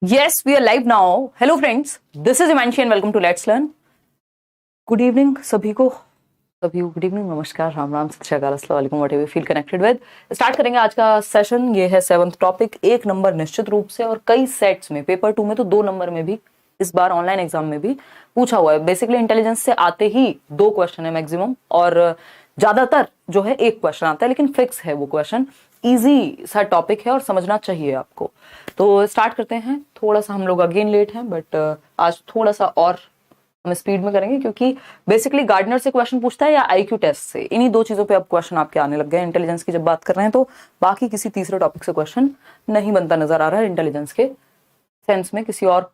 Yes, we are live now. Hello friends, this is Imanshi and welcome to Let's Learn. Good evening सभी को good evening, नमस्कार, राम राम, सत श्री अकाल, अस्सलाम वालेकुम, whatever you feel connected with. Start करेंगे आज का सेशन। ये है 7th टॉपिक, 1 नंबर निश्चित रूप से और कई सेट्स में, पेपर 2 में तो 2 नंबर में भी, इस बार ऑनलाइन एग्जाम में भी पूछा हुआ है। बेसिकली इंटेलिजेंस से आते ही 2 क्वेश्चन है मैक्सिमम, और ज्यादातर जो है 1 क्वेश्चन आता है, लेकिन फिक्स है वो क्वेश्चन। इजी सा टॉपिक है और समझना चाहिए आपको। तो स्टार्ट करते हैं। थोड़ा सा हम लोग अगेन लेट हैं, बट आज थोड़ा सा और हम स्पीड में करेंगे, क्योंकि बेसिकली गार्डनर से क्वेश्चन पूछता है या आईक्यू टेस्ट से, इन्हीं 2 चीजों पे अब क्वेश्चन आपके आने लग गए। इंटेलिजेंस की जब बात कर रहे हैं तो बाकी किसी तीसरे टॉपिक से क्वेश्चन नहीं बनता नजर आ रहा है। इंटेलिजेंस के सेंस में किसी और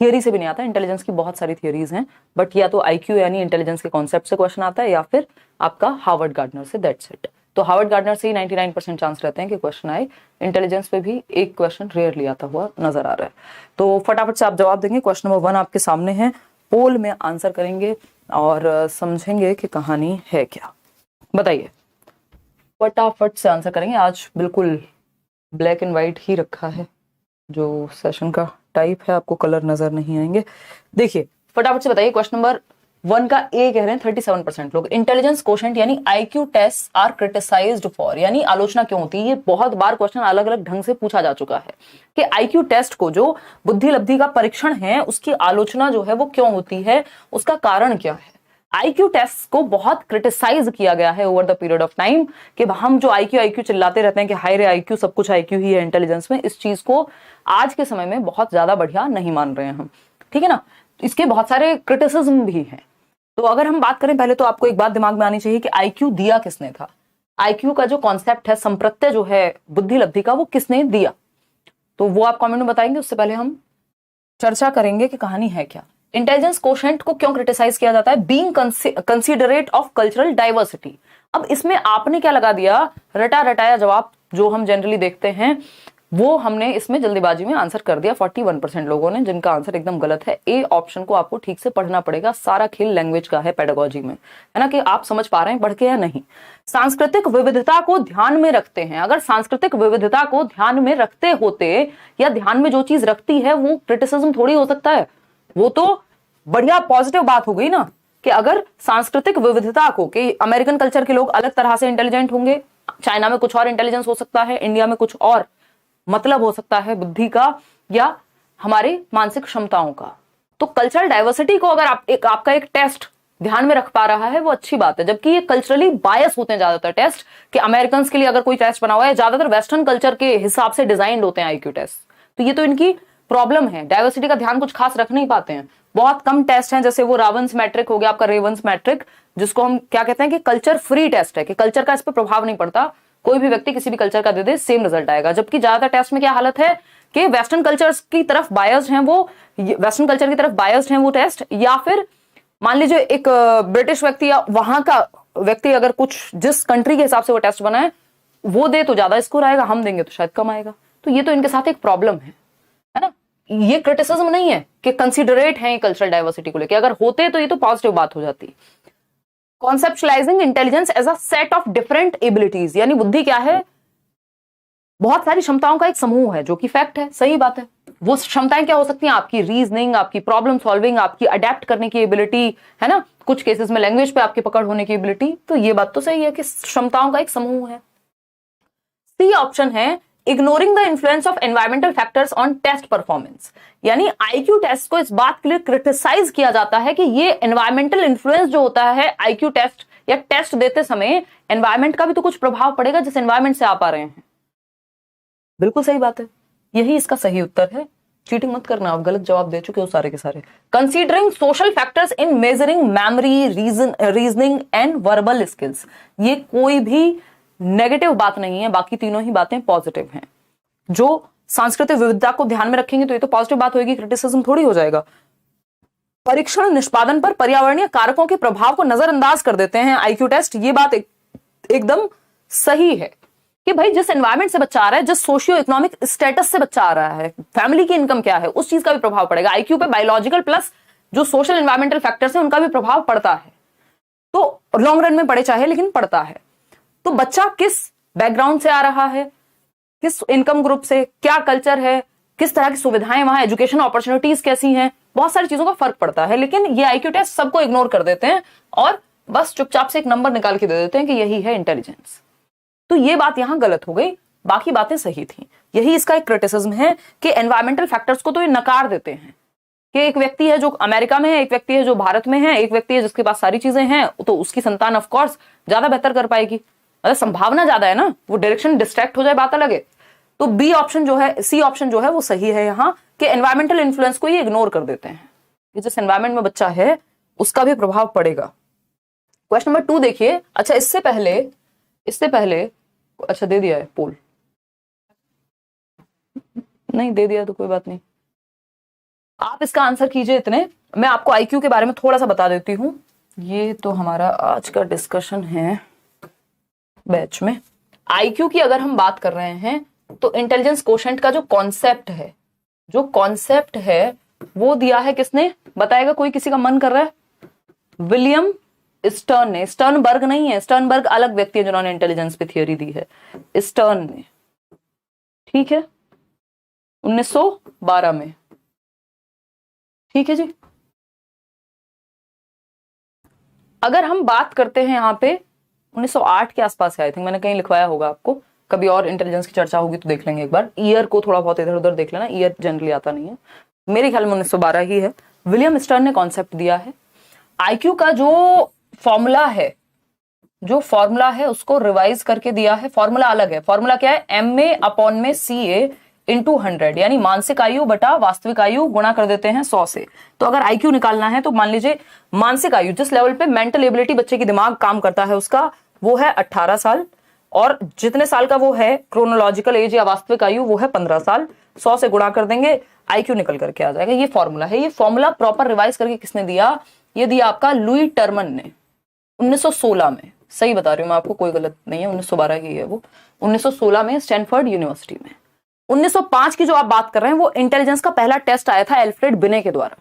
थियरी से भी नहीं आता। इंटेलिजेंस की बहुत सारी थियरीज हैं, बट या तो आईक्यू यानी इंटेलिजेंस के कॉन्सेप्ट से क्वेश्चन आता है, या फिर आपका हार्वर्ड गार्डनर से, दैट्स इट। तो हार्वर्ड गार्डनर से ही 99% चांस रहते हैं कि क्वेश्चन आए। इंटेलिजेंस पे भी 1 क्वेश्चन रेयरली आता हुआ नजर आ रहा है। तो फटाफट से आप जवाब देंगे। क्वेश्चन नंबर 1 आपके सामने है, पोल में आंसर करेंगे और समझेंगे कि कहानी है क्या। बताइए, फटाफट से आंसर करेंगे। आज बिल्कुल ब्लैक एंड व्हाइट ही रखा है, जो सेशन का टाइप है, आपको कलर नजर नहीं आएंगे। देखिए फटाफट से बताइए। क्वेश्चन नंबर 1 का ए कह रहे हैं 37% लोग। इंटेलिजेंस कोशेंट यानी IQ test are criticised for, यानी आलोचना क्यों होती है। ये बहुत बार क्वेश्चन अलग अलग ढंग से पूछा जा चुका है कि आईक्यू टेस्ट को, जो बुद्धि लब्धि का परीक्षण है, उसकी आलोचना जो है वो क्यों होती है, उसका कारण क्या है। आईक्यू टेस्ट को बहुत क्रिटिसाइज किया गया है over the period of time, कि हम जो आईक्यू आईक्यू चिल्लाते रहते हैं कि हाय रे आईक्यू, सब कुछ आईक्यू ही है इंटेलिजेंस में, इस चीज को आज के समय में बहुत ज्यादा बढ़िया नहीं मान रहे हैं हम, ठीक है ना। इसके बहुत सारे क्रिटिसिज्म भी हैं। तो अगर हम बात करें, पहले तो आपको एक बात दिमाग में आनी चाहिए कि आईक्यू दिया किसने था। आईक्यू का जो कॉन्सेप्ट है, संप्रत्यय जो है बुद्धि लब्धि का, वो किसने दिया, तो वो आप कमेंट में बताएंगे। उससे पहले हम चर्चा करेंगे कि कहानी है क्या। इंटेलिजेंस कोशेंट को क्यों क्रिटिसाइज किया जाता है? Being considerate of cultural diversity. अब इसमें आपने क्या लगा दिया, रटा रटाया जवाब जो हम जनरली देखते हैं, वो हमने इसमें जल्दीबाजी में आंसर कर दिया 41% लोगों ने, जिनका आंसर एकदम गलत है। ए ऑप्शन को आपको ठीक से पढ़ना पड़ेगा। सारा खेल लैंग्वेज का है, पेडागोजी में, है ना, कि आप समझ पा रहे हैं पढ़ के या नहीं। सांस्कृतिक विविधता को ध्यान में रखते हैं। अगर सांस्कृतिक विविधता को ध्यान में रखते होते, या ध्यान में जो चीज रखती है वो क्रिटिसिज्म थोड़ी हो सकता है। वो तो बढ़िया पॉजिटिव बात हो गई ना, कि अगर सांस्कृतिक विविधता को, कि अमेरिकन कल्चर के लोग अलग तरह से इंटेलिजेंट होंगे, चाइना में कुछ और इंटेलिजेंस हो सकता है, इंडिया में कुछ और मतलब हो सकता है बुद्धि का या हमारे मानसिक क्षमताओं का। तो कल्चरल डाइवर्सिटी को अगर आपका एक टेस्ट ध्यान में रख पा रहा है, वो अच्छी बात है। जबकि ये कल्चरली बायस होते हैं ज्यादातर टेस्ट, कि अमेरिकन के लिए अगर कोई टेस्ट बना हुआ है, ज्यादातर वेस्टर्न कल्चर के हिसाब से डिजाइंड होते हैं आईक्यू टेस्ट। तो ये तो इनकी प्रॉब्लम है, डाइवर्सिटी का ध्यान कुछ खास रख नहीं पाते हैं। बहुत कम टेस्ट हैं, जैसे वो रावंस मैट्रिक हो गया आपका, रेवंस मैट्रिक, जिसको हम क्या कहते हैं कि कल्चर फ्री टेस्ट है, कि कल्चर का इस पर प्रभाव नहीं पड़ता, कोई भी व्यक्ति किसी भी कल्चर का दे दे सेम रिजल्ट आएगा। जबकि ज्यादातर टेस्ट में क्या हालत है कि वेस्टर्न कल्चर्स की तरफ बायस्ड हैं, वो वेस्टर्न कल्चर की तरफ बायस्ड हैं वो टेस्ट, या फिर मान लीजिए एक ब्रिटिश व्यक्ति या वहां का व्यक्ति अगर कुछ जिस कंट्री के हिसाब से वो टेस्ट बनाए वो दे तो ज्यादा स्कोर आएगा, हम देंगे तो शायद कम आएगा। तो ये तो इनके साथ एक प्रॉब्लम है ना। ये क्रिटिसिज्म नहीं है कि कंसिडरेट है कल्चरल डाइवर्सिटी को लेकर, अगर होते तो ये तो पॉजिटिव बात हो जाती। Conceptualising intelligence as a set of different abilities, यानी बुद्धि क्या है, बहुत सारी क्षमताओं का एक समूह है, जो कि फैक्ट है, सही बात है। वो क्षमताएं क्या हो सकती हैं? आपकी रीजनिंग, आपकी प्रॉब्लम सॉल्विंग, आपकी अडेप्ट करने की एबिलिटी, है ना, कुछ केसेस में लैंग्वेज पे आपकी पकड़ होने की एबिलिटी। तो ये बात तो सही है कि क्षमताओं का एक समूह है। सी ऑप्शन है, ignoring the influence of environmental factors on test performance, यानी आईक्यू टेस्ट को इस बात के लिए क्रिटिसाइज किया जाता है कि ये एनवायरमेंटल इन्फ्लुएंस जो होता है आईक्यू टेस्ट या टेस्ट देते समय, एनवायरमेंट का भी तो कुछ प्रभाव पड़ेगा जिस एनवायरमेंट से आप आ रहे हैं। बिल्कुल सही बात है, यही इसका सही उत्तर है। चीटिंग मत करना, आप गलत जवाब दे चुके हो सारे के सारे। Considering social factors in measuring memory, reasoning and verbal skills, ये कोई भी नेगेटिव बात नहीं है, बाकी तीनों ही बातें पॉजिटिव हैं। जो सांस्कृतिक विविधता को ध्यान में रखेंगे तो ये तो पॉजिटिव बात होगी, क्रिटिसिज्म थोड़ी हो जाएगा। परीक्षण निष्पादन पर पर्यावरणीय कारकों के प्रभाव को नजरअंदाज कर देते हैं आईक्यू टेस्ट, ये बात एकदम सही है कि भाई जिस एनवायरमेंट से बच्चा आ रहा है, जिस सोशियो इकोनॉमिक स्टेटस से बच्चा आ रहा है, फैमिली की इनकम क्या है, उस चीज का भी प्रभाव पड़ेगा आईक्यू पे। बायोलॉजिकल प्लस जो सोशल एनवायरमेंटल फैक्टर्स हैं उनका भी प्रभाव पड़ता है, तो लॉन्ग रन में पड़े चाहे, लेकिन पड़ता है। तो बच्चा किस बैकग्राउंड से आ रहा है, किस इनकम ग्रुप से, क्या कल्चर है, किस तरह की सुविधाएं वहां, एजुकेशन अपॉर्चुनिटीज कैसी हैं, बहुत सारी चीजों का फर्क पड़ता है। लेकिन ये आईक्यू टेस्ट सबको इग्नोर कर देते हैं और बस चुपचाप से एक नंबर निकाल के दे देते हैं कि यही है इंटेलिजेंस। तो ये बात यहां गलत हो गई, बाकी बातें सही थी। यही इसका एक क्रिटिसिज्म है कि एनवायरमेंटल फैक्टर्स को तो ये नकार देते हैं कि एक व्यक्ति है जो अमेरिका में है, एक व्यक्ति है जो भारत में है, एक व्यक्ति है जिसके पास सारी चीजें हैं, तो उसकी संतान ऑफ कोर्स ज्यादा बेहतर कर पाएगी, मतलब संभावना ज्यादा है ना, वो डायरेक्शन डिस्ट्रैक्ट हो जाए बात अलग है। तो बी ऑप्शन जो है, सी ऑप्शन जो है वो सही है यहाँ, कि एनवायरमेंटल इन्फ्लुएंस को ये इग्नोर कर देते हैं कि जिस एनवायरमेंट में बच्चा है उसका भी प्रभाव पड़ेगा। क्वेश्चन नंबर 2 देखिए। अच्छा इससे पहले अच्छा दे दिया है पोल, नहीं दे दिया तो कोई बात नहीं, आप इसका आंसर कीजिए इतने, मैं आपको आईक्यू के बारे में थोड़ा सा बता देती हूं। ये तो हमारा आज का डिस्कशन है बैच में। आईक्यू की अगर हम बात कर रहे हैं तो इंटेलिजेंस कोशेंट का जो कॉन्सेप्ट है वो दिया है किसने, बताएगा कोई, किसी का मन कर रहा है? विलियम स्टर्न ने। स्टर्नबर्ग नहीं है, स्टर्नबर्ग अलग व्यक्ति है जिन्होंने इंटेलिजेंस पे थियोरी दी है, स्टर्न ने, ठीक है, 1912 में, ठीक है जी। अगर हम बात करते हैं यहाँ पे 1908 के आसपास है, आई थिंक मैंने कहीं लिखवाया होगा आपको, कभी और इंटेलिजेंस की चर्चा होगी तो देख लेंगे एक बार, ईयर को थोड़ा बहुत इधर उधर देख लेना, ईयर जनरली आता नहीं है, मेरे ख्याल में 1912 ही है। विलियम स्टर्न ने कॉन्सेप्ट दिया है। आईक्यू का जो फॉर्मूला है उसको रिवाइज करके दिया है। फॉर्मूला अलग है, फॉर्मूला क्या है, MA/CA × 100, यानी मानसिक आयु बटा वास्तविक आयु गुणा कर देते हैं 100 से। तो अगर आईक्यू निकालना है तो मान लीजिए मानसिक आयु, जिस लेवल पे मेंटल एबिलिटी बच्चे की दिमाग काम करता है उसका, वो है 18 साल, और जितने साल का वो है क्रोनोलॉजिकल एज या वास्तविक आयु वो है 15 साल। 100 से गुणा कर देंगे, आईक्यू निकल करके आ जाएगा। ये फॉर्मूला है। ये फॉर्मूला प्रॉपर रिवाइज करके किसने दिया, ये दिया आपका लुई टर्मन ने 1916 में। सही बता रही हूं मैं आपको, कोई गलत नहीं है, 1912 की है वो, 1916 में स्टैनफोर्ड यूनिवर्सिटी में। 1905 की जो आप बात कर रहे हैं वो इंटेलिजेंस का पहला टेस्ट आया था एल्फ्रेड बिने के द्वारा।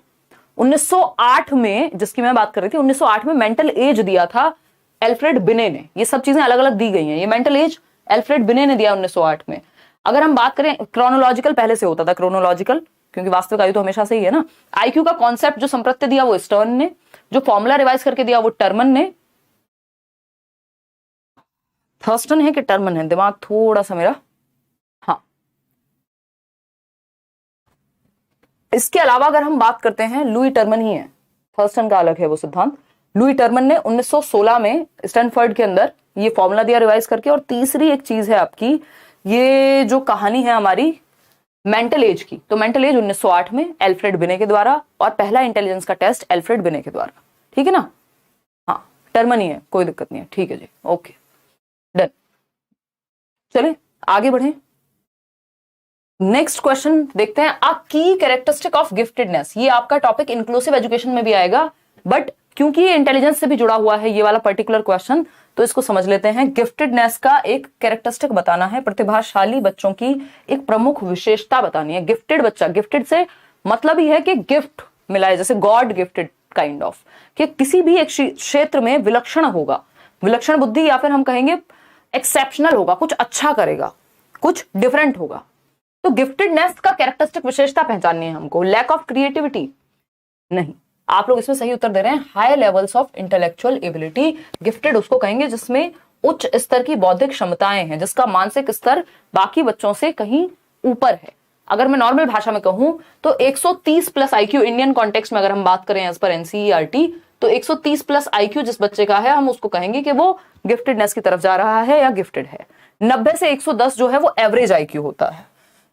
1908 में, जिसकी मैं बात कर रही थी, 1908 में मेंटल एज दिया था एल्फ्रेड बिने ने। ये सब चीजें अलग अलग दी गई हैं, ये मेंटल एज एल्फ्रेड बिने ने दिया 1908 में। अगर हम बात करें, क्रोनोलॉजिकल पहले से होता था, क्रोनोलॉजिकल, क्योंकि वास्तविक आयु तो हमेशा से ही है ना। आईक्यू का कॉन्सेप्ट जो संप्रत्य दिया वो स्टर्न ने, जो फॉर्मूला रिवाइज करके दिया वो टर्मन ने। थर्स्टन है कि टर्मन है, दिमाग थोड़ा सा मेरा, हाँ। इसके अलावा अगर हम बात करते हैं, लुई टर्मन ही है, थर्स्टन का अलग है वो सिद्धांत। लुई टर्मन ने 1916 में स्टैनफोर्ड के अंदर ये फॉर्मूला दिया रिवाइज करके। और तीसरी एक चीज है आपकी, ये जो कहानी है हमारी मेंटल एज की, तो मेंटल एज 1908 में एल्फ्रेड बिने के द्वारा, और पहला इंटेलिजेंस का टेस्ट एल्फ्रेड बिने के द्वारा, ठीक है ना। हाँ, टर्मन ही है, कोई दिक्कत नहीं है, ठीक है जी, ओके डन। चलिए आगे बढ़े, नेक्स्ट क्वेश्चन देखते हैं। अ की कैरेक्टरिस्टिक ऑफ गिफ्टेडनेस, ये आपका टॉपिक इंक्लूसिव एजुकेशन में भी आएगा, बट क्योंकि ये इंटेलिजेंस से भी जुड़ा हुआ है ये वाला पर्टिकुलर क्वेश्चन, तो इसको समझ लेते हैं। गिफ्टेडनेस का एक कैरेक्टरिस्टिक बताना है, प्रतिभाशाली बच्चों की एक प्रमुख विशेषता बतानी है। गिफ्टेड बच्चा, गिफ्टेड से मतलब ही है कि गिफ्ट मिला है, जैसे गॉड गिफ्टेड काइंड ऑफ, कि किसी भी एक क्षेत्र में विलक्षण होगा, विलक्षण बुद्धि, या फिर हम कहेंगे एक्सेप्शनल होगा, कुछ अच्छा करेगा, कुछ डिफरेंट होगा। तो गिफ्टेडनेस का कैरेक्टरिस्टिक विशेषता पहचाननी है हमको। लैक ऑफ क्रिएटिविटी नहीं, आप लोग इसमें सही उत्तर दे रहे हैं। High levels of intellectual ability, gifted उसको कहेंगे जिसमें उच्च स्तर की बौद्धिक क्षमताएं हैं, जिसका मानसिक स्तर बाकी बच्चों से कहीं ऊपर है। अगर मैं नॉर्मल भाषा में कहूं तो 130 प्लस आईक्यू, इंडियन कॉन्टेक्स्ट में अगर हम बात करें एज पर एनसीईआरटी, तो 130 प्लस आईक्यू जिस बच्चे का है, हम उसको कहेंगे कि वो गिफ्टेडनेस की तरफ जा रहा है या गिफ्टेड है। 90 से 110 जो है वो एवरेज आईक्यू होता है।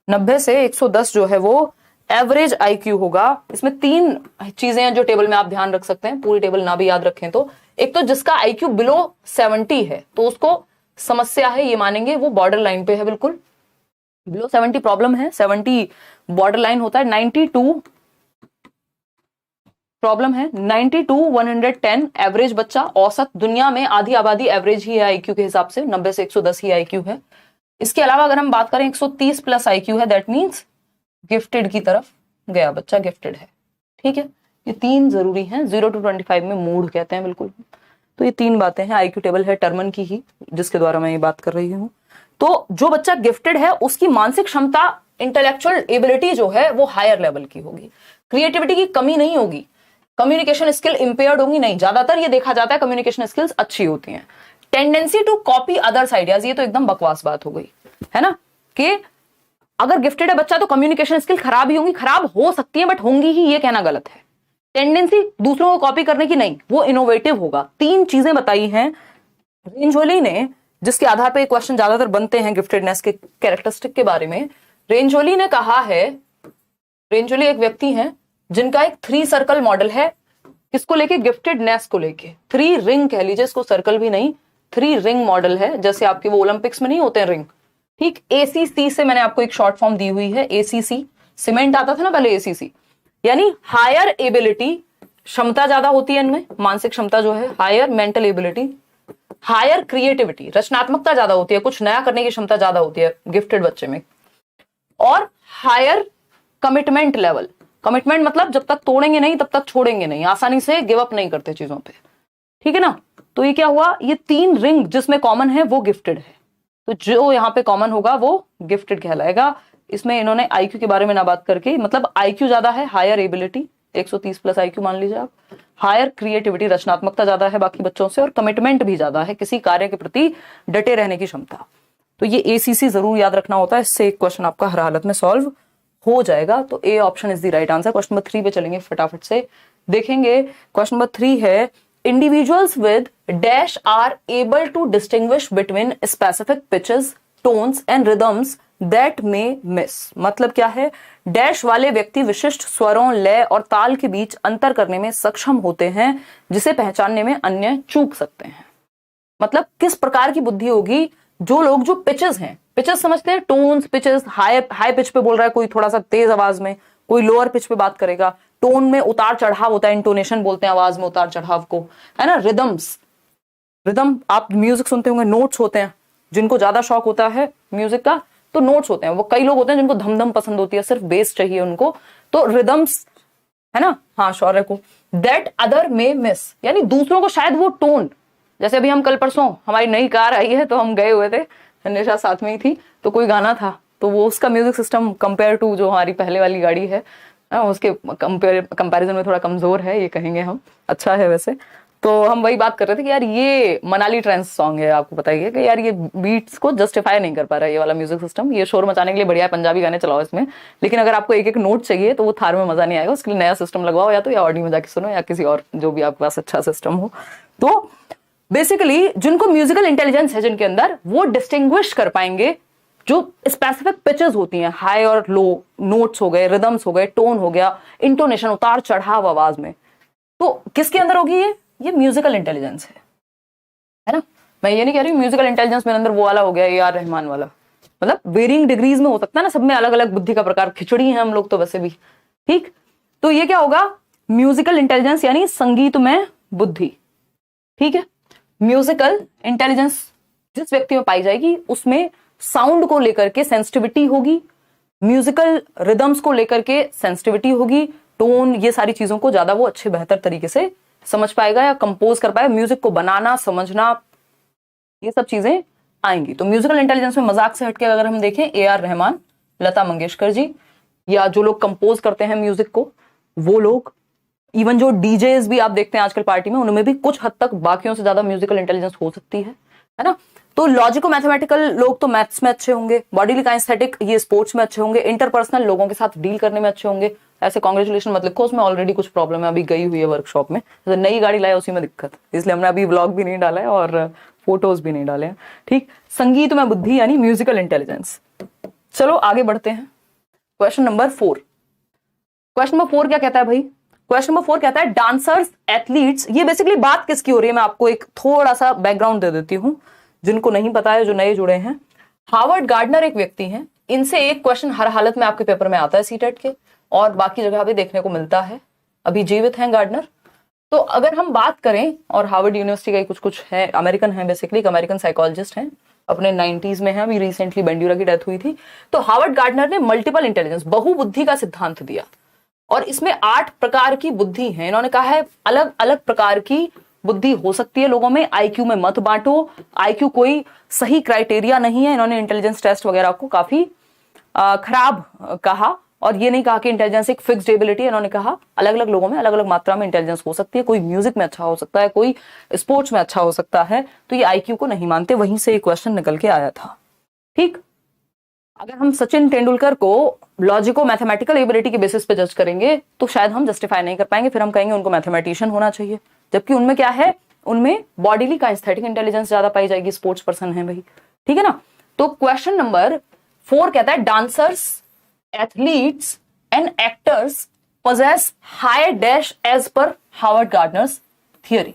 90 से 110 जो है वो एवरेज आईक्यू होगा। इसमें 3 चीजें हैं जो टेबल में आप ध्यान रख सकते हैं, पूरी टेबल ना भी याद रखें तो। एक तो जिसका आईक्यू बिलो 70 है तो उसको समस्या है, ये मानेंगे, वो बॉर्डर लाइन पे है, बिल्कुल बिलो 70 प्रॉब्लम है, 70 बॉर्डर लाइन होता है। 92 प्रॉब्लम है, 92 110 एवरेज बच्चा, औसत दुनिया में आधी आबादी एवरेज ही है आईक्यू के हिसाब से, 90 से 110 ही आईक्यू है। इसके अलावा अगर हम बात करें 130 प्लस आईक्यू है, दैट मींस गिफ्टेड की तरफ गया बच्चा, गिफ्टेड है, ठीक है। ये 3 जरूरी हैं। 0 to 25 में मूड कहते हैं, बिल्कुल। तो ये 3 बातें हैं। आईक्यू टेबल है टर्मन की ही, जिसके द्वारा मैं ये बात कर रही हूं। तो जो बच्चा गिफ्टेड है उसकी मानसिक क्षमता इंटेलेक्चुअल एबिलिटी जो है वो हायर लेवल की होगी, क्रिएटिविटी की कमी नहीं होगी, कम्युनिकेशन स्किल इंपेयर्ड होंगी नहीं, ज्यादातर ये देखा जाता है कम्युनिकेशन स्किल्स अच्छी होती हैं। Tendency to copy others ideas, ये तो एकदम बकवास बात हो गई है ना, कि अगर गिफ्टेड है बच्चा तो कम्युनिकेशन स्किल खराब ही होंगी, खराब हो सकती है बट होंगी ही, ये कहना गलत है। टेंडेंसी दूसरों को कॉपी करने की नहीं, वो इनोवेटिव होगा। 3 चीजें बताई हैं रेंजोली ने, जिसके आधार पर क्वेश्चन ज्यादातर बनते हैं गिफ्टेडनेस के कैरेक्टरिस्टिक के बारे में। रेंजोली ने कहा है, रेंजोली एक व्यक्ति हैं जिनका एक 3 सर्कल मॉडल है, किसको लेके, गिफ्टेडनेस को लेके। 3 रिंग कह लीजिए इसको, सर्कल भी नहीं, 3 रिंग मॉडल है, जैसे आपके वो ओलंपिक्स में नहीं होते हैं रिंग, ठीक। ACC से मैंने आपको एक शॉर्ट फॉर्म दी हुई है, ACC, सीमेंट आता था ना पहले, ACC यानी हायर एबिलिटी, क्षमता ज्यादा होती है इनमें, मानसिक क्षमता जो है, higher mental ability, higher creativity, रचनात्मकता ज्यादा होती है, कुछ नया करने की क्षमता ज्यादा होती है गिफ्टेड बच्चे में, और हायर कमिटमेंट लेवल। कमिटमेंट मतलब जब तक तोड़ेंगे नहीं तब तक छोड़ेंगे नहीं, आसानी से गिव अप नहीं करते चीजों पे, ठीक है ना। तो ये क्या हुआ, ये 3 रिंग जिसमें कॉमन है वो गिफ्टेड है, तो जो यहाँ पे कॉमन होगा वो गिफ्टेड कहलाएगा। इसमें इन्होंने आईक्यू के बारे में ना बात करके, मतलब आईक्यू ज्यादा है, हायर एबिलिटी 130 प्लस आईक्यू मान लीजिए आप, हायर क्रिएटिविटी, रचनात्मकता ज्यादा है बाकी बच्चों से, और कमिटमेंट भी ज्यादा है, किसी कार्य के प्रति डटे रहने की क्षमता। तो ये ACC जरूर याद रखना होता है, इससे एक क्वेश्चन आपका हर हालत में सॉल्व हो जाएगा। तो A option is the right answer. Question number 3 पे चलेंगे, फटाफट से देखेंगे। क्वेश्चन नंबर 3 है, individuals with dash are able to distinguish between specific pitches, tones and rhythms that में मिस। मतलब क्या है, डैश वाले व्यक्ति विशिष्ट स्वरों, लय और ताल के बीच अंतर करने में सक्षम होते हैं, जिसे पहचानने में अन्य चूक सकते हैं। मतलब किस प्रकार की बुद्धि होगी, जो लोग जो पिचेस हैं, पिचेस समझते हैं, टोन्स, पिचेस, हाई पिच पे बोल रहा है कोई, थोड़ा सा तेज आवाज में, कोई लोअर पिच पे बात करेगा, टोन में उतार चढ़ाव होता है, इंटोनेशन बोलते हैं आवाज में उतार चढ़ाव को, है ना। रिदम्स, रिदम आप म्यूजिक सुनते होंगे, नोट्स होते हैं, जिनको ज्यादा शौक होता है म्यूजिक का तो नोट्स होते हैं, वो कई लोग होते हैं जिनको धम धम पसंद होती है, सिर्फ बेस चाहिए उनको, तो रिदम्स, है ना। हाँ, शौर्य को, दैट अदर में मिस, यानी दूसरों को शायद वो टोन, जैसे अभी हम कल परसों हमारी नई कार आई है तो हम गए हुए थे, निशा साथ में ही थी, तो कोई गाना था तो वो उसका म्यूजिक सिस्टम कंपेयर टू जो हमारी पहले वाली गाड़ी है उसके कंपैरिजन में थोड़ा कमजोर है, ये कहेंगे हम, अच्छा है वैसे। तो हम वही बात कर रहे थे कि यार ये मनाली ट्रेंस सॉन्ग है, आपको बताइए कि यार ये बीट्स को जस्टिफाई नहीं कर पा रहा है ये वाला म्यूजिक सिस्टम, ये शोर मचाने के लिए बढ़िया है, पंजाबी गाने चलाओ इसमें, लेकिन अगर आपको एक एक नोट चाहिए तो वो थार में मजा नहीं आएगा, उसके लिए नया सिस्टम लगवाओ, या तो या ऑडियो में जाके सुनो, या किसी और जो भी आपके पास अच्छा सिस्टम हो। तो बेसिकली जिनको म्यूजिकल इंटेलिजेंस है जिनके अंदर, वो डिस्टिंग्विश कर पाएंगे जो स्पेसिफिक पिचेस होती हैं, हाई और लो, नोट्स हो गए, रिदम्स हो गए, टोन हो गया, इंटोनेशन, उतार चढ़ाव आवाज में, तो किसके अंदर होगी ये म्यूजिकल इंटेलिजेंस है ना। मैं ये नहीं कह रही म्यूजिकल इंटेलिजेंस मेरे अंदर वो वाला हो गया AR रहमान वाला, मतलब वेरिंग डिग्रीज में हो सकता है ना, सब में अलग अलग बुद्धि का प्रकार, खिचड़ी है हम लोग तो वैसे भी, ठीक। तो ये क्या होगा, म्यूजिकल इंटेलिजेंस यानी संगीत में बुद्धि, ठीक है। म्यूजिकल इंटेलिजेंस जिस व्यक्ति में पाई जाएगी उसमें साउंड को लेकर के सेंसिटिविटी होगी, म्यूजिकल रिदम्स को लेकर के सेंसिटिविटी होगी, टोन, ये सारी चीजों को ज्यादा वो अच्छे बेहतर तरीके से समझ पाएगा या कंपोज कर पाएगा, म्यूजिक को बनाना, समझना, ये सब चीजें आएंगी। तो म्यूजिकल इंटेलिजेंस में मजाक से हटके अगर हम देखें, AR रहमान, लता मंगेशकर जी, या जो लोग कंपोज करते हैं म्यूजिक को वो लोग, इवन जो डीजेस भी आप देखते हैं आजकल पार्टी में, उनमें भी कुछ हद तक बाकियों से ज्यादा म्यूजिकल इंटेलिजेंस हो सकती है ना। तो लॉजिको मैथमेटिकल लोग तो मैथ्स में अच्छे होंगे, बॉडी काइनेस्थेटिक ये स्पोर्ट्स में अच्छे होंगे, इंटरपर्सनल लोगों के साथ डील करने में अच्छे होंगे। ऐसे कांग्रेचुलेशन मत लिखो, उसमें ऑलरेडी कुछ प्रॉब्लम है, अभी गई हुई है वर्कशॉप में, तो नई गाड़ी लाया उसी में दिक्कत, इसलिए हमने अभी व्लॉग भी नहीं डाला है और फोटोज भी नहीं डाले हैं, ठीक। संगीत में बुद्धि यानी म्यूजिकल इंटेलिजेंस। चलो आगे बढ़ते हैं, क्वेश्चन नंबर 4। क्वेश्चन नंबर 4 क्या कहता है भाई, क्वेश्चन नंबर 4 कहता है डांसर्स, एथलीट्स, ये बेसिकली बात किसकी हो रही है, मैं आपको एक थोड़ा सा बैकग्राउंड दे देती हूं जिनको नहीं पता है, जो नए जुड़े हैं। हावर्ड गार्डनर एक व्यक्ति हैं, इनसे एक क्वेश्चन हर हालत में आपके पेपर में आता है सीटेट के, और बाकी जगह भी देखने को मिलता है, अभी जीवित हैं गार्डनर। तो अगर हम बात करें, और हार्वर्ड यूनिवर्सिटी का कुछ कुछ है, अमेरिकन है बेसिकली, एक अमेरिकन साइकोलॉजिस्ट हैं, अपने 90s में है, अभी रिसेंटली बेंड्यूरा की डेथ हुई थी। तो हार्वर्ड गार्डनर ने मल्टीपल इंटेलिजेंस, बहुबुद्धि का सिद्धांत दिया, और इसमें 8 प्रकार की बुद्धि है। इन्होंने कहा है अलग अलग प्रकार की बुद्धि हो सकती है लोगों में, आईक्यू में मत बांटो, आईक्यू कोई सही क्राइटेरिया नहीं है। इन्होंने इंटेलिजेंस टेस्ट वगैरह को काफी खराब कहा, और ये नहीं कहा कि इंटेलिजेंस एक फिक्स्ड एबिलिटी है। इन्होंने कहा अलग अलग लोगों में अलग अलग मात्रा में इंटेलिजेंस हो सकती है, कोई म्यूजिक में अच्छा हो सकता है, कोई स्पोर्ट्स में अच्छा हो सकता है, तो ये आईक्यू को नहीं मानते, वहीं से एक क्वेश्चन निकल के आया था। ठीक, अगर हम सचिन तेंदुलकर को लॉजिको मैथमेटिकल एबिलिटी के बेसिस पे जज करेंगे तो शायद हम जस्टिफाई नहीं कर पाएंगे, फिर हम कहेंगे उनको मैथमेटिशियन होना चाहिए, जबकि उनमें क्या है, उनमें बॉडीली काइनेस्थेटिक इंटेलिजेंस ज्यादा पाई जाएगी, स्पोर्ट्स पर्सन है भाई। ठीक है ना। तो क्वेश्चन नंबर 4 कहता है dancers, athletes and actors possess high dash as per Harvard Gardner's theory.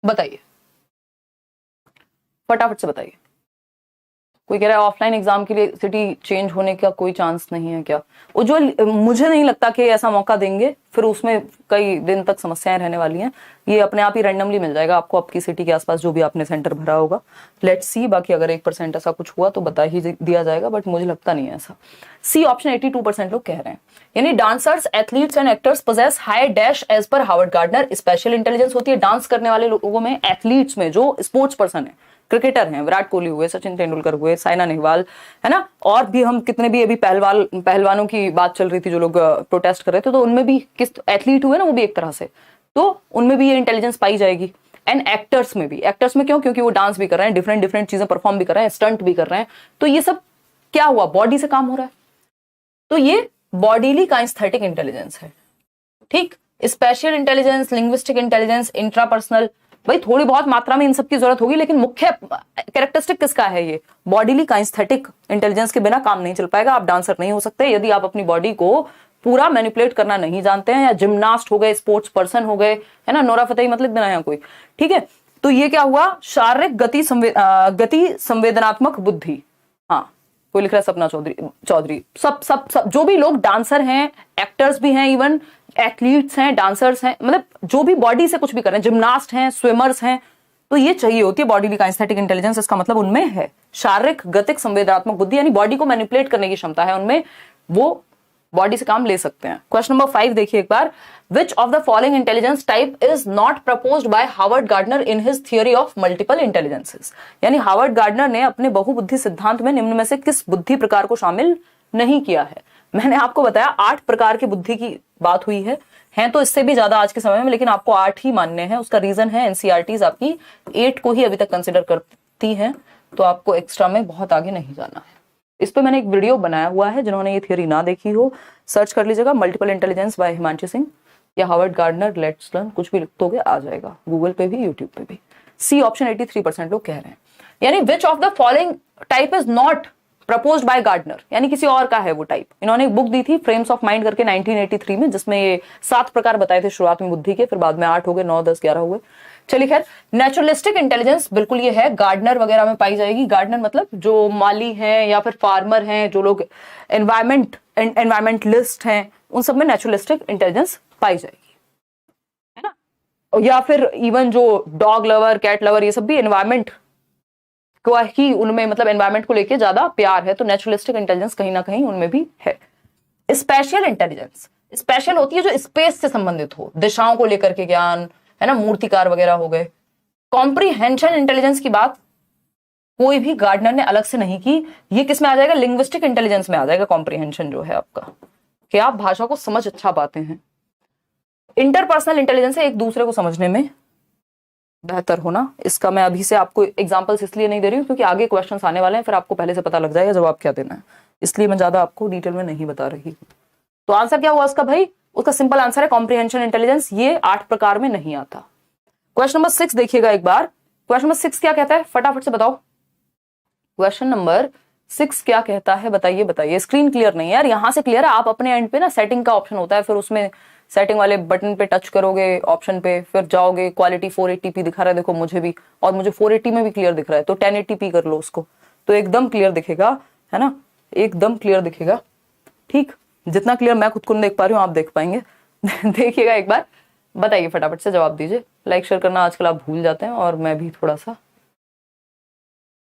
बताइए, फटाफट से बताइए। कोई कह रहा है ऑफलाइन एग्जाम के लिए सिटी चेंज होने का कोई चांस नहीं है क्या? उज्जवल, मुझे नहीं लगता कि ऐसा मौका देंगे, फिर उसमें कई दिन तक समस्याएं रहने वाली हैं। ये अपने आप ही रैंडमली मिल जाएगा आपको, आपकी सिटी के आसपास जो भी आपने सेंटर भरा होगा। लेट्स सी, बाकी अगर 1% ऐसा कुछ हुआ तो बता ही दिया जाएगा, बट मुझे लगता नहीं है ऐसा। सी ऑप्शन 82% लोग कह रहे हैं, यानी dancers, athletes and actors possess high dash as per Harvard Gardner. Special intelligence होती है डांस करने वाले लोगों में, एथलीट्स में, जो स्पोर्ट्स पर्सन है, क्रिकेटर हैं, विराट कोहली हुए, सचिन तेंदुलकर हुए, साइना नेहवाल, है ना, और भी हम कितने भी, अभी पहलवानों की बात चल रही थी जो लोग प्रोटेस्ट कर रहे थे, तो उनमें भी किस एथलीट हुए ना, वो भी एक तरह से, तो उनमें भी ये इंटेलिजेंस पाई जाएगी। एंड एक्टर्स में भी, एक्टर्स में क्यों? क्योंकि वो डांस भी कर रहे हैं, डिफरेंट डिफरेंट चीजें परफॉर्म भी कर रहे हैं, स्टंट भी कर रहे हैं, तो ये सब क्या हुआ, बॉडी से काम हो रहा है, तो ये बॉडीली काइनेस्थेटिक इंटेलिजेंस है। ठीक, special intelligence, linguistic intelligence, intrapersonal, भाई थोड़ी बहुत मात्रा में इन सब की जरूरत होगी, लेकिन मुख्य कैरेक्टरिस्टिक किसका है? ये बॉडीली काइनेस्थेटिक इंटेलिजेंस के बिना काम नहीं चल पाएगा। आप डांसर नहीं हो सकते यदि आप अपनी बॉडी को पूरा मैनिपुलेट करना नहीं जानते हैं, या जिम्नास्ट हो गए, स्पोर्ट्स पर्सन हो गए, है ना, नोरा फतेही मतलब देना है कोई। ठीक है, तो ये क्या हुआ, शारीरिक गति संवेदनात्मक बुद्धि। हाँ, कोई लिख रहा है सपना चौधरी, सब जो भी लोग डांसर हैं, एक्टर्स भी हैं, इवन एथलीट्स हैं, डांसर्स हैं, मतलब जो भी बॉडी से कुछ भी कर रहे हैं, जिम्नास्ट हैं, स्विमर्स हैं, तो ये चाहिए होती है बॉडीली काइनेस्थेटिक इंटेलिजेंस। इसका मतलब उनमें है शारीरिक गतिक संवेदनात्मक बुद्धि, यानी बॉडी को मैनिपुलेट करने की क्षमता है उनमें, वो बॉडी से काम ले सकते हैं। क्वेश्चन नंबर 5 देखिए एक बार, which of the following intelligence type is not proposed by Howard Gardner in his theory of multiple intelligences. यानी हार्वर्ड गार्डनर ने अपने बहुबुद्धि सिद्धांत में निम्न में से किस बुद्धि प्रकार को शामिल नहीं किया है? मैंने आपको बताया 8 प्रकार की बुद्धि की बात हुई है तो इससे भी ज्यादा आज के समय में, लेकिन आपको 8 ही मानने हैं। उसका रीजन है एनसीईआरटीज आपकी 8 को ही अभी तक कंसिडर करती हैं, तो आपको एक्स्ट्रा में बहुत आगे नहीं जाना है। इस पे मैंने एक वीडियो बनाया हुआ है, जिन्होंने ये थियोरी ना देखी हो सर्च कर लीजिएगा, multiple intelligence by Himanshu Singh या हार्वर्ड गार्डनर, लेट्स लर्न, कुछ भी लिखोगे आ जाएगा, गूगल पे भी, यूट्यूब पे भी। सी ऑप्शन 83% लोग कह रहे हैं, यानी which of the following type is not proposed by Gardner, यानी किसी और का है वो टाइप। इन्होंने एक बुक दी थी फ्रेम्स ऑफ माइंड करके 1983 में, जिसमें ये 7 प्रकार बताए थे शुरुआत में बुद्धि के, फिर बाद में 8 हो गए, 9, 10, 11 हुए। चलिए खैर, नेचुरलिस्टिक इंटेलिजेंस बिल्कुल ये है, गार्डनर वगैरह में पाई जाएगी। गार्डनर मतलब जो माली हैं या फिर फार्मर हैं, जो लोग एनवायरमेंटलिस्ट हैं, उन सब में नेचुरलिस्टिक इंटेलिजेंस पाई जाएगी, है ना। या फिर इवन जो डॉग लवर, कैट लवर, ये सब भी एनवायरमेंट को ही, उनमें मतलब एनवायरमेंट को लेके ज्यादा प्यार है, तो नेचुरलिस्टिक इंटेलिजेंस कहीं ना कहीं उनमें भी है। स्पेशल इंटेलिजेंस, स्पेशल होती है जो स्पेस से संबंधित हो, दिशाओं को लेकर के ज्ञान, है ना, मूर्तिकार वगैरह हो गए। कॉम्प्रीहेंशन इंटेलिजेंस की बात कोई भी गार्डनर ने अलग से नहीं की, ये किस में आ जाएगा, लिंग्विस्टिक इंटेलिजेंस में आ जाएगा कॉम्प्रीहेंशन जो है आपका, कि आप भाषा को समझ अच्छा पाते हैं। इंटरपर्सनल इंटेलिजेंस है एक दूसरे को समझने में बेहतर होना। इसका मैं अभी से आपको एग्जांपल्स इसलिए नहीं दे रही हूँ क्योंकि आगे क्वेश्चंस आने वाले हैं, फिर आपको पहले से पता लग जाएगा जवाब क्या देना है, इसलिए मैं ज्यादा आपको डिटेल में नहीं बता रही। तो आंसर क्या हुआ उसका भाई? उसका सिंपल आंसर है कॉम्प्रीहेंशन इंटेलिजेंस, ये 8 प्रकार में नहीं आता। क्वेश्चन नंबर 6 देखिएगा एक बार, क्वेश्चन नंबर 6 क्या कहता है, फटाफट से बताओ। क्वेश्चन नंबर 6 क्या कहता है, बताइए। स्क्रीन क्लियर नहीं है यार, यहां से क्लियर है, आप अपने एंड पे ना सेटिंग का ऑप्शन होता है, फिर उसमें सेटिंग वाले बटन पे टच करोगे, ऑप्शन पे, फिर जाओगे, क्वालिटी 480p दिखा रहा है, देखो मुझे भी, और मुझे 480 में भी क्लियर दिख रहा है, तो 1080p कर लो उसको, तो एकदम क्लियर दिखेगा, है ना, एकदम क्लियर दिखेगा। ठीक, जितना क्लियर मैं खुद को नहीं देख पा रही हूँ आप देख पाएंगे। देखिएगा एक बार, बताइए, फटाफट से जवाब दीजिए। लाइक शेयर करना आजकल आप भूल जाते हैं, और मैं भी थोड़ा सा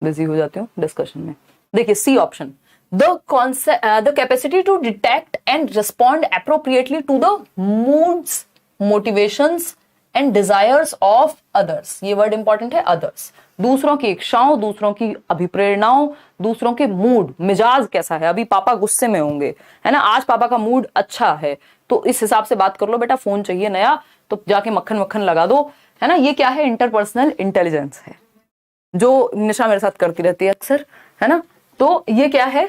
बिजी हो जाती हूँ डिस्कशन में। देखिए C option, the capacity to detect and respond appropriately to the moods, motivations and desires of others, ये वर्ड इंपॉर्टेंट है, others, दूसरों की इच्छाओं, दूसरों की अभिप्रेरणाओं, दूसरों के मूड, मिजाज कैसा है, अभी पापा गुस्से में होंगे, है ना, आज पापा का मूड अच्छा है तो इस हिसाब से बात कर लो, बेटा फोन चाहिए नया तो जाके मक्खन मक्खन लगा दो, है ना। ये क्या है, इंटरपर्सनल इंटेलिजेंस है, जो निशा मेरे साथ करती रहती है अक्सर, है ना। तो ये क्या है,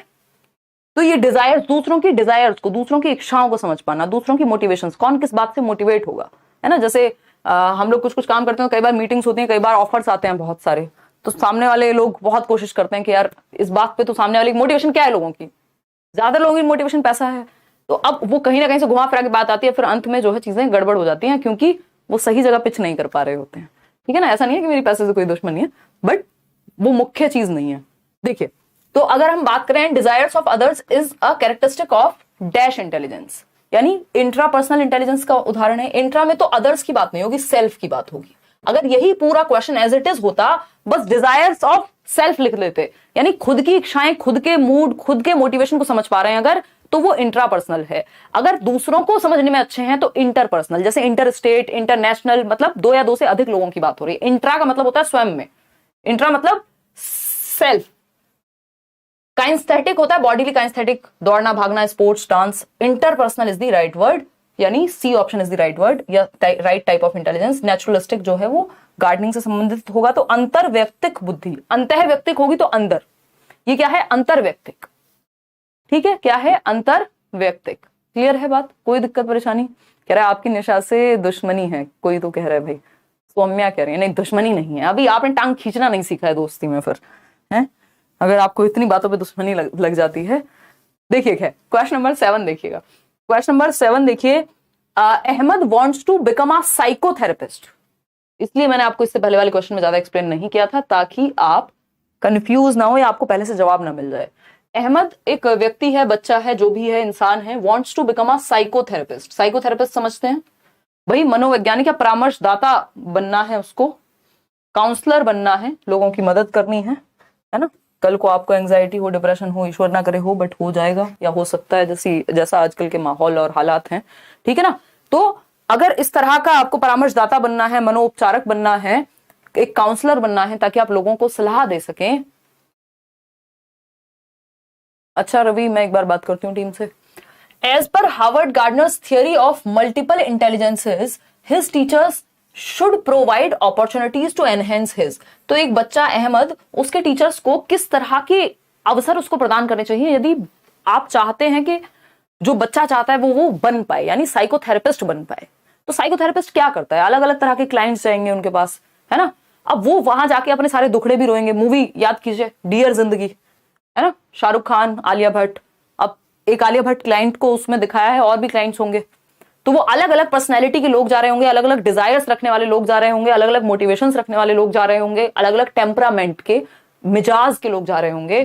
तो ये डिजायर्स, दूसरों की डिजायर्स को, दूसरों की इच्छाओं को समझ पाना, दूसरों की मोटिवेशंस, कौन किस बात से मोटिवेट होगा, है ना। जैसे हम लोग कुछ कुछ काम करते हैं, कई बार मीटिंग्स होती हैं, कई बार ऑफर्स आते हैं बहुत सारे, तो सामने वाले लोग बहुत कोशिश करते हैं कि यार इस बात पे, तो सामने वाले की मोटिवेशन क्या है, लोगों की, ज्यादा लोगों की मोटिवेशन पैसा है, तो अब वो कहीं ना कहीं से घुमा फिरा के बात आती है, फिर अंत में जो है चीजें गड़बड़ हो जाती हैं, क्योंकि वो सही जगह पिच नहीं कर पा रहे होते हैं, ठीक है ना। ऐसा नहीं है कि मेरी पैसे से कोई दुश्मनी है, बट वो मुख्य चीज नहीं है। देखिए, तो अगर हम बात करें, desires of others is a characteristic of dash intelligence, यानी इंट्रापर्सनल इंटेलिजेंस का उदाहरण है। इंट्रा में तो अदर्स की बात नहीं होगी, सेल्फ की बात होगी। अगर यही पूरा क्वेश्चन एज इट इज होता, बस डिजायर्स ऑफ सेल्फ लिख लेते, यानी खुद की इच्छाएं, खुद के मूड, खुद के मोटिवेशन को समझ पा रहे हैं अगर, तो वो इंट्रापर्सनल है। अगर दूसरों को समझने में अच्छे हैं तो इंटरपर्सनल, जैसे इंटर स्टेट, इंटरनेशनल, मतलब दो या दो से अधिक लोगों की बात हो रही है। इंट्रा का मतलब होता है स्वयं में, इंट्रा मतलब सेल्फ। काइंस्थेटिक होता है बॉडीली काइंस्थेटिक, दौड़ना, भागना, sports, dance. Interpersonal is the right word, यानी C option is the right word, या right type of intelligence. Naturalistic जो है वो गार्डनिंग से संबंधित होगा, तो अंतर्व्यक्तिक बुद्धि, अंतःव्यक्तिक होगी तो अंदर, ये क्या है, अंतर्व्यक्तिक, ठीक है, क्या है, अंतर्व्यक्तिक। क्लियर है बात, कोई दिक्कत परेशानी। कह रहा है आपकी निशा से दुश्मनी है, कोई तो कह रहा है भाई, सौम्या कह रही है नहीं दुश्मनी नहीं है, अभी आपने टांग खींचना नहीं सीखा है दोस्ती में, फिर है अगर आपको इतनी बातों पे दुश्मनी लग जाती है। देखिए क्वेश्चन नंबर 7 देखिएगा, क्वेश्चन नंबर 7 देखिए, Ahmed wants to become a psychotherapist. इसलिए मैंने आपको इससे पहले वाले क्वेश्चन में ज्यादा एक्सप्लेन नहीं किया था, ताकि आप कंफ्यूज ना हो या आपको पहले से जवाब ना मिल जाए। अहमद एक व्यक्ति है, बच्चा है, जो भी है, इंसान है, wants to become a psychotherapist. Psychotherapist समझते हैं भाई, मनोवैज्ञानिक या परामर्शदाता बनना है उसको, काउंसलर बनना है, लोगों की मदद करनी है ना। कल को आपको एंजाइटी हो, डिप्रेशन हो, ईश्वर ना करे हो, बट हो जाएगा या हो सकता है, जैसा आजकल के माहौल और हालात हैं, ठीक है ना। तो अगर इस तरह का आपको परामर्शदाता बनना है, मनोपचारक बनना है, एक काउंसलर बनना है, ताकि आप लोगों को सलाह दे सकें। अच्छा रवि, मैं एक बार बात करती हूँ टीम से। As per Harvard Gardner's theory of multiple intelligences, his teachers should provide opportunities to enhance his. तो एक बच्चा अहमद, उसके टीचर्स को किस तरह के अवसर उसको प्रदान करने चाहिए, यदि आप चाहते हैं कि जो बच्चा चाहता है वो बन पाए, यानी साइकोथेरेपिस्ट बन पाए। तो साइकोथेरेपिस्ट क्या करता है, अलग अलग तरह के क्लाइंट्स जाएंगे उनके पास, है ना। अब वो वहां जाके अपने सारे दुखड़े भी रोएंगे। मूवी याद कीजिए, डियर जिंदगी, है ना, शाहरुख खान, आलिया भट्ट। अब एक आलिया भट्ट क्लाइंट को उसमें दिखाया है, और भी क्लाइंट्स होंगे, तो वो अलग अलग पर्सनैलिटी के लोग जा रहे होंगे, अलग अलग डिजायर्स रखने वाले लोग जा रहे होंगे, अलग अलग मोटिवेशंस रखने वाले लोग जा रहे होंगे, अलग अलग टेम्परामेंट के, मिजाज के लोग जा रहे होंगे।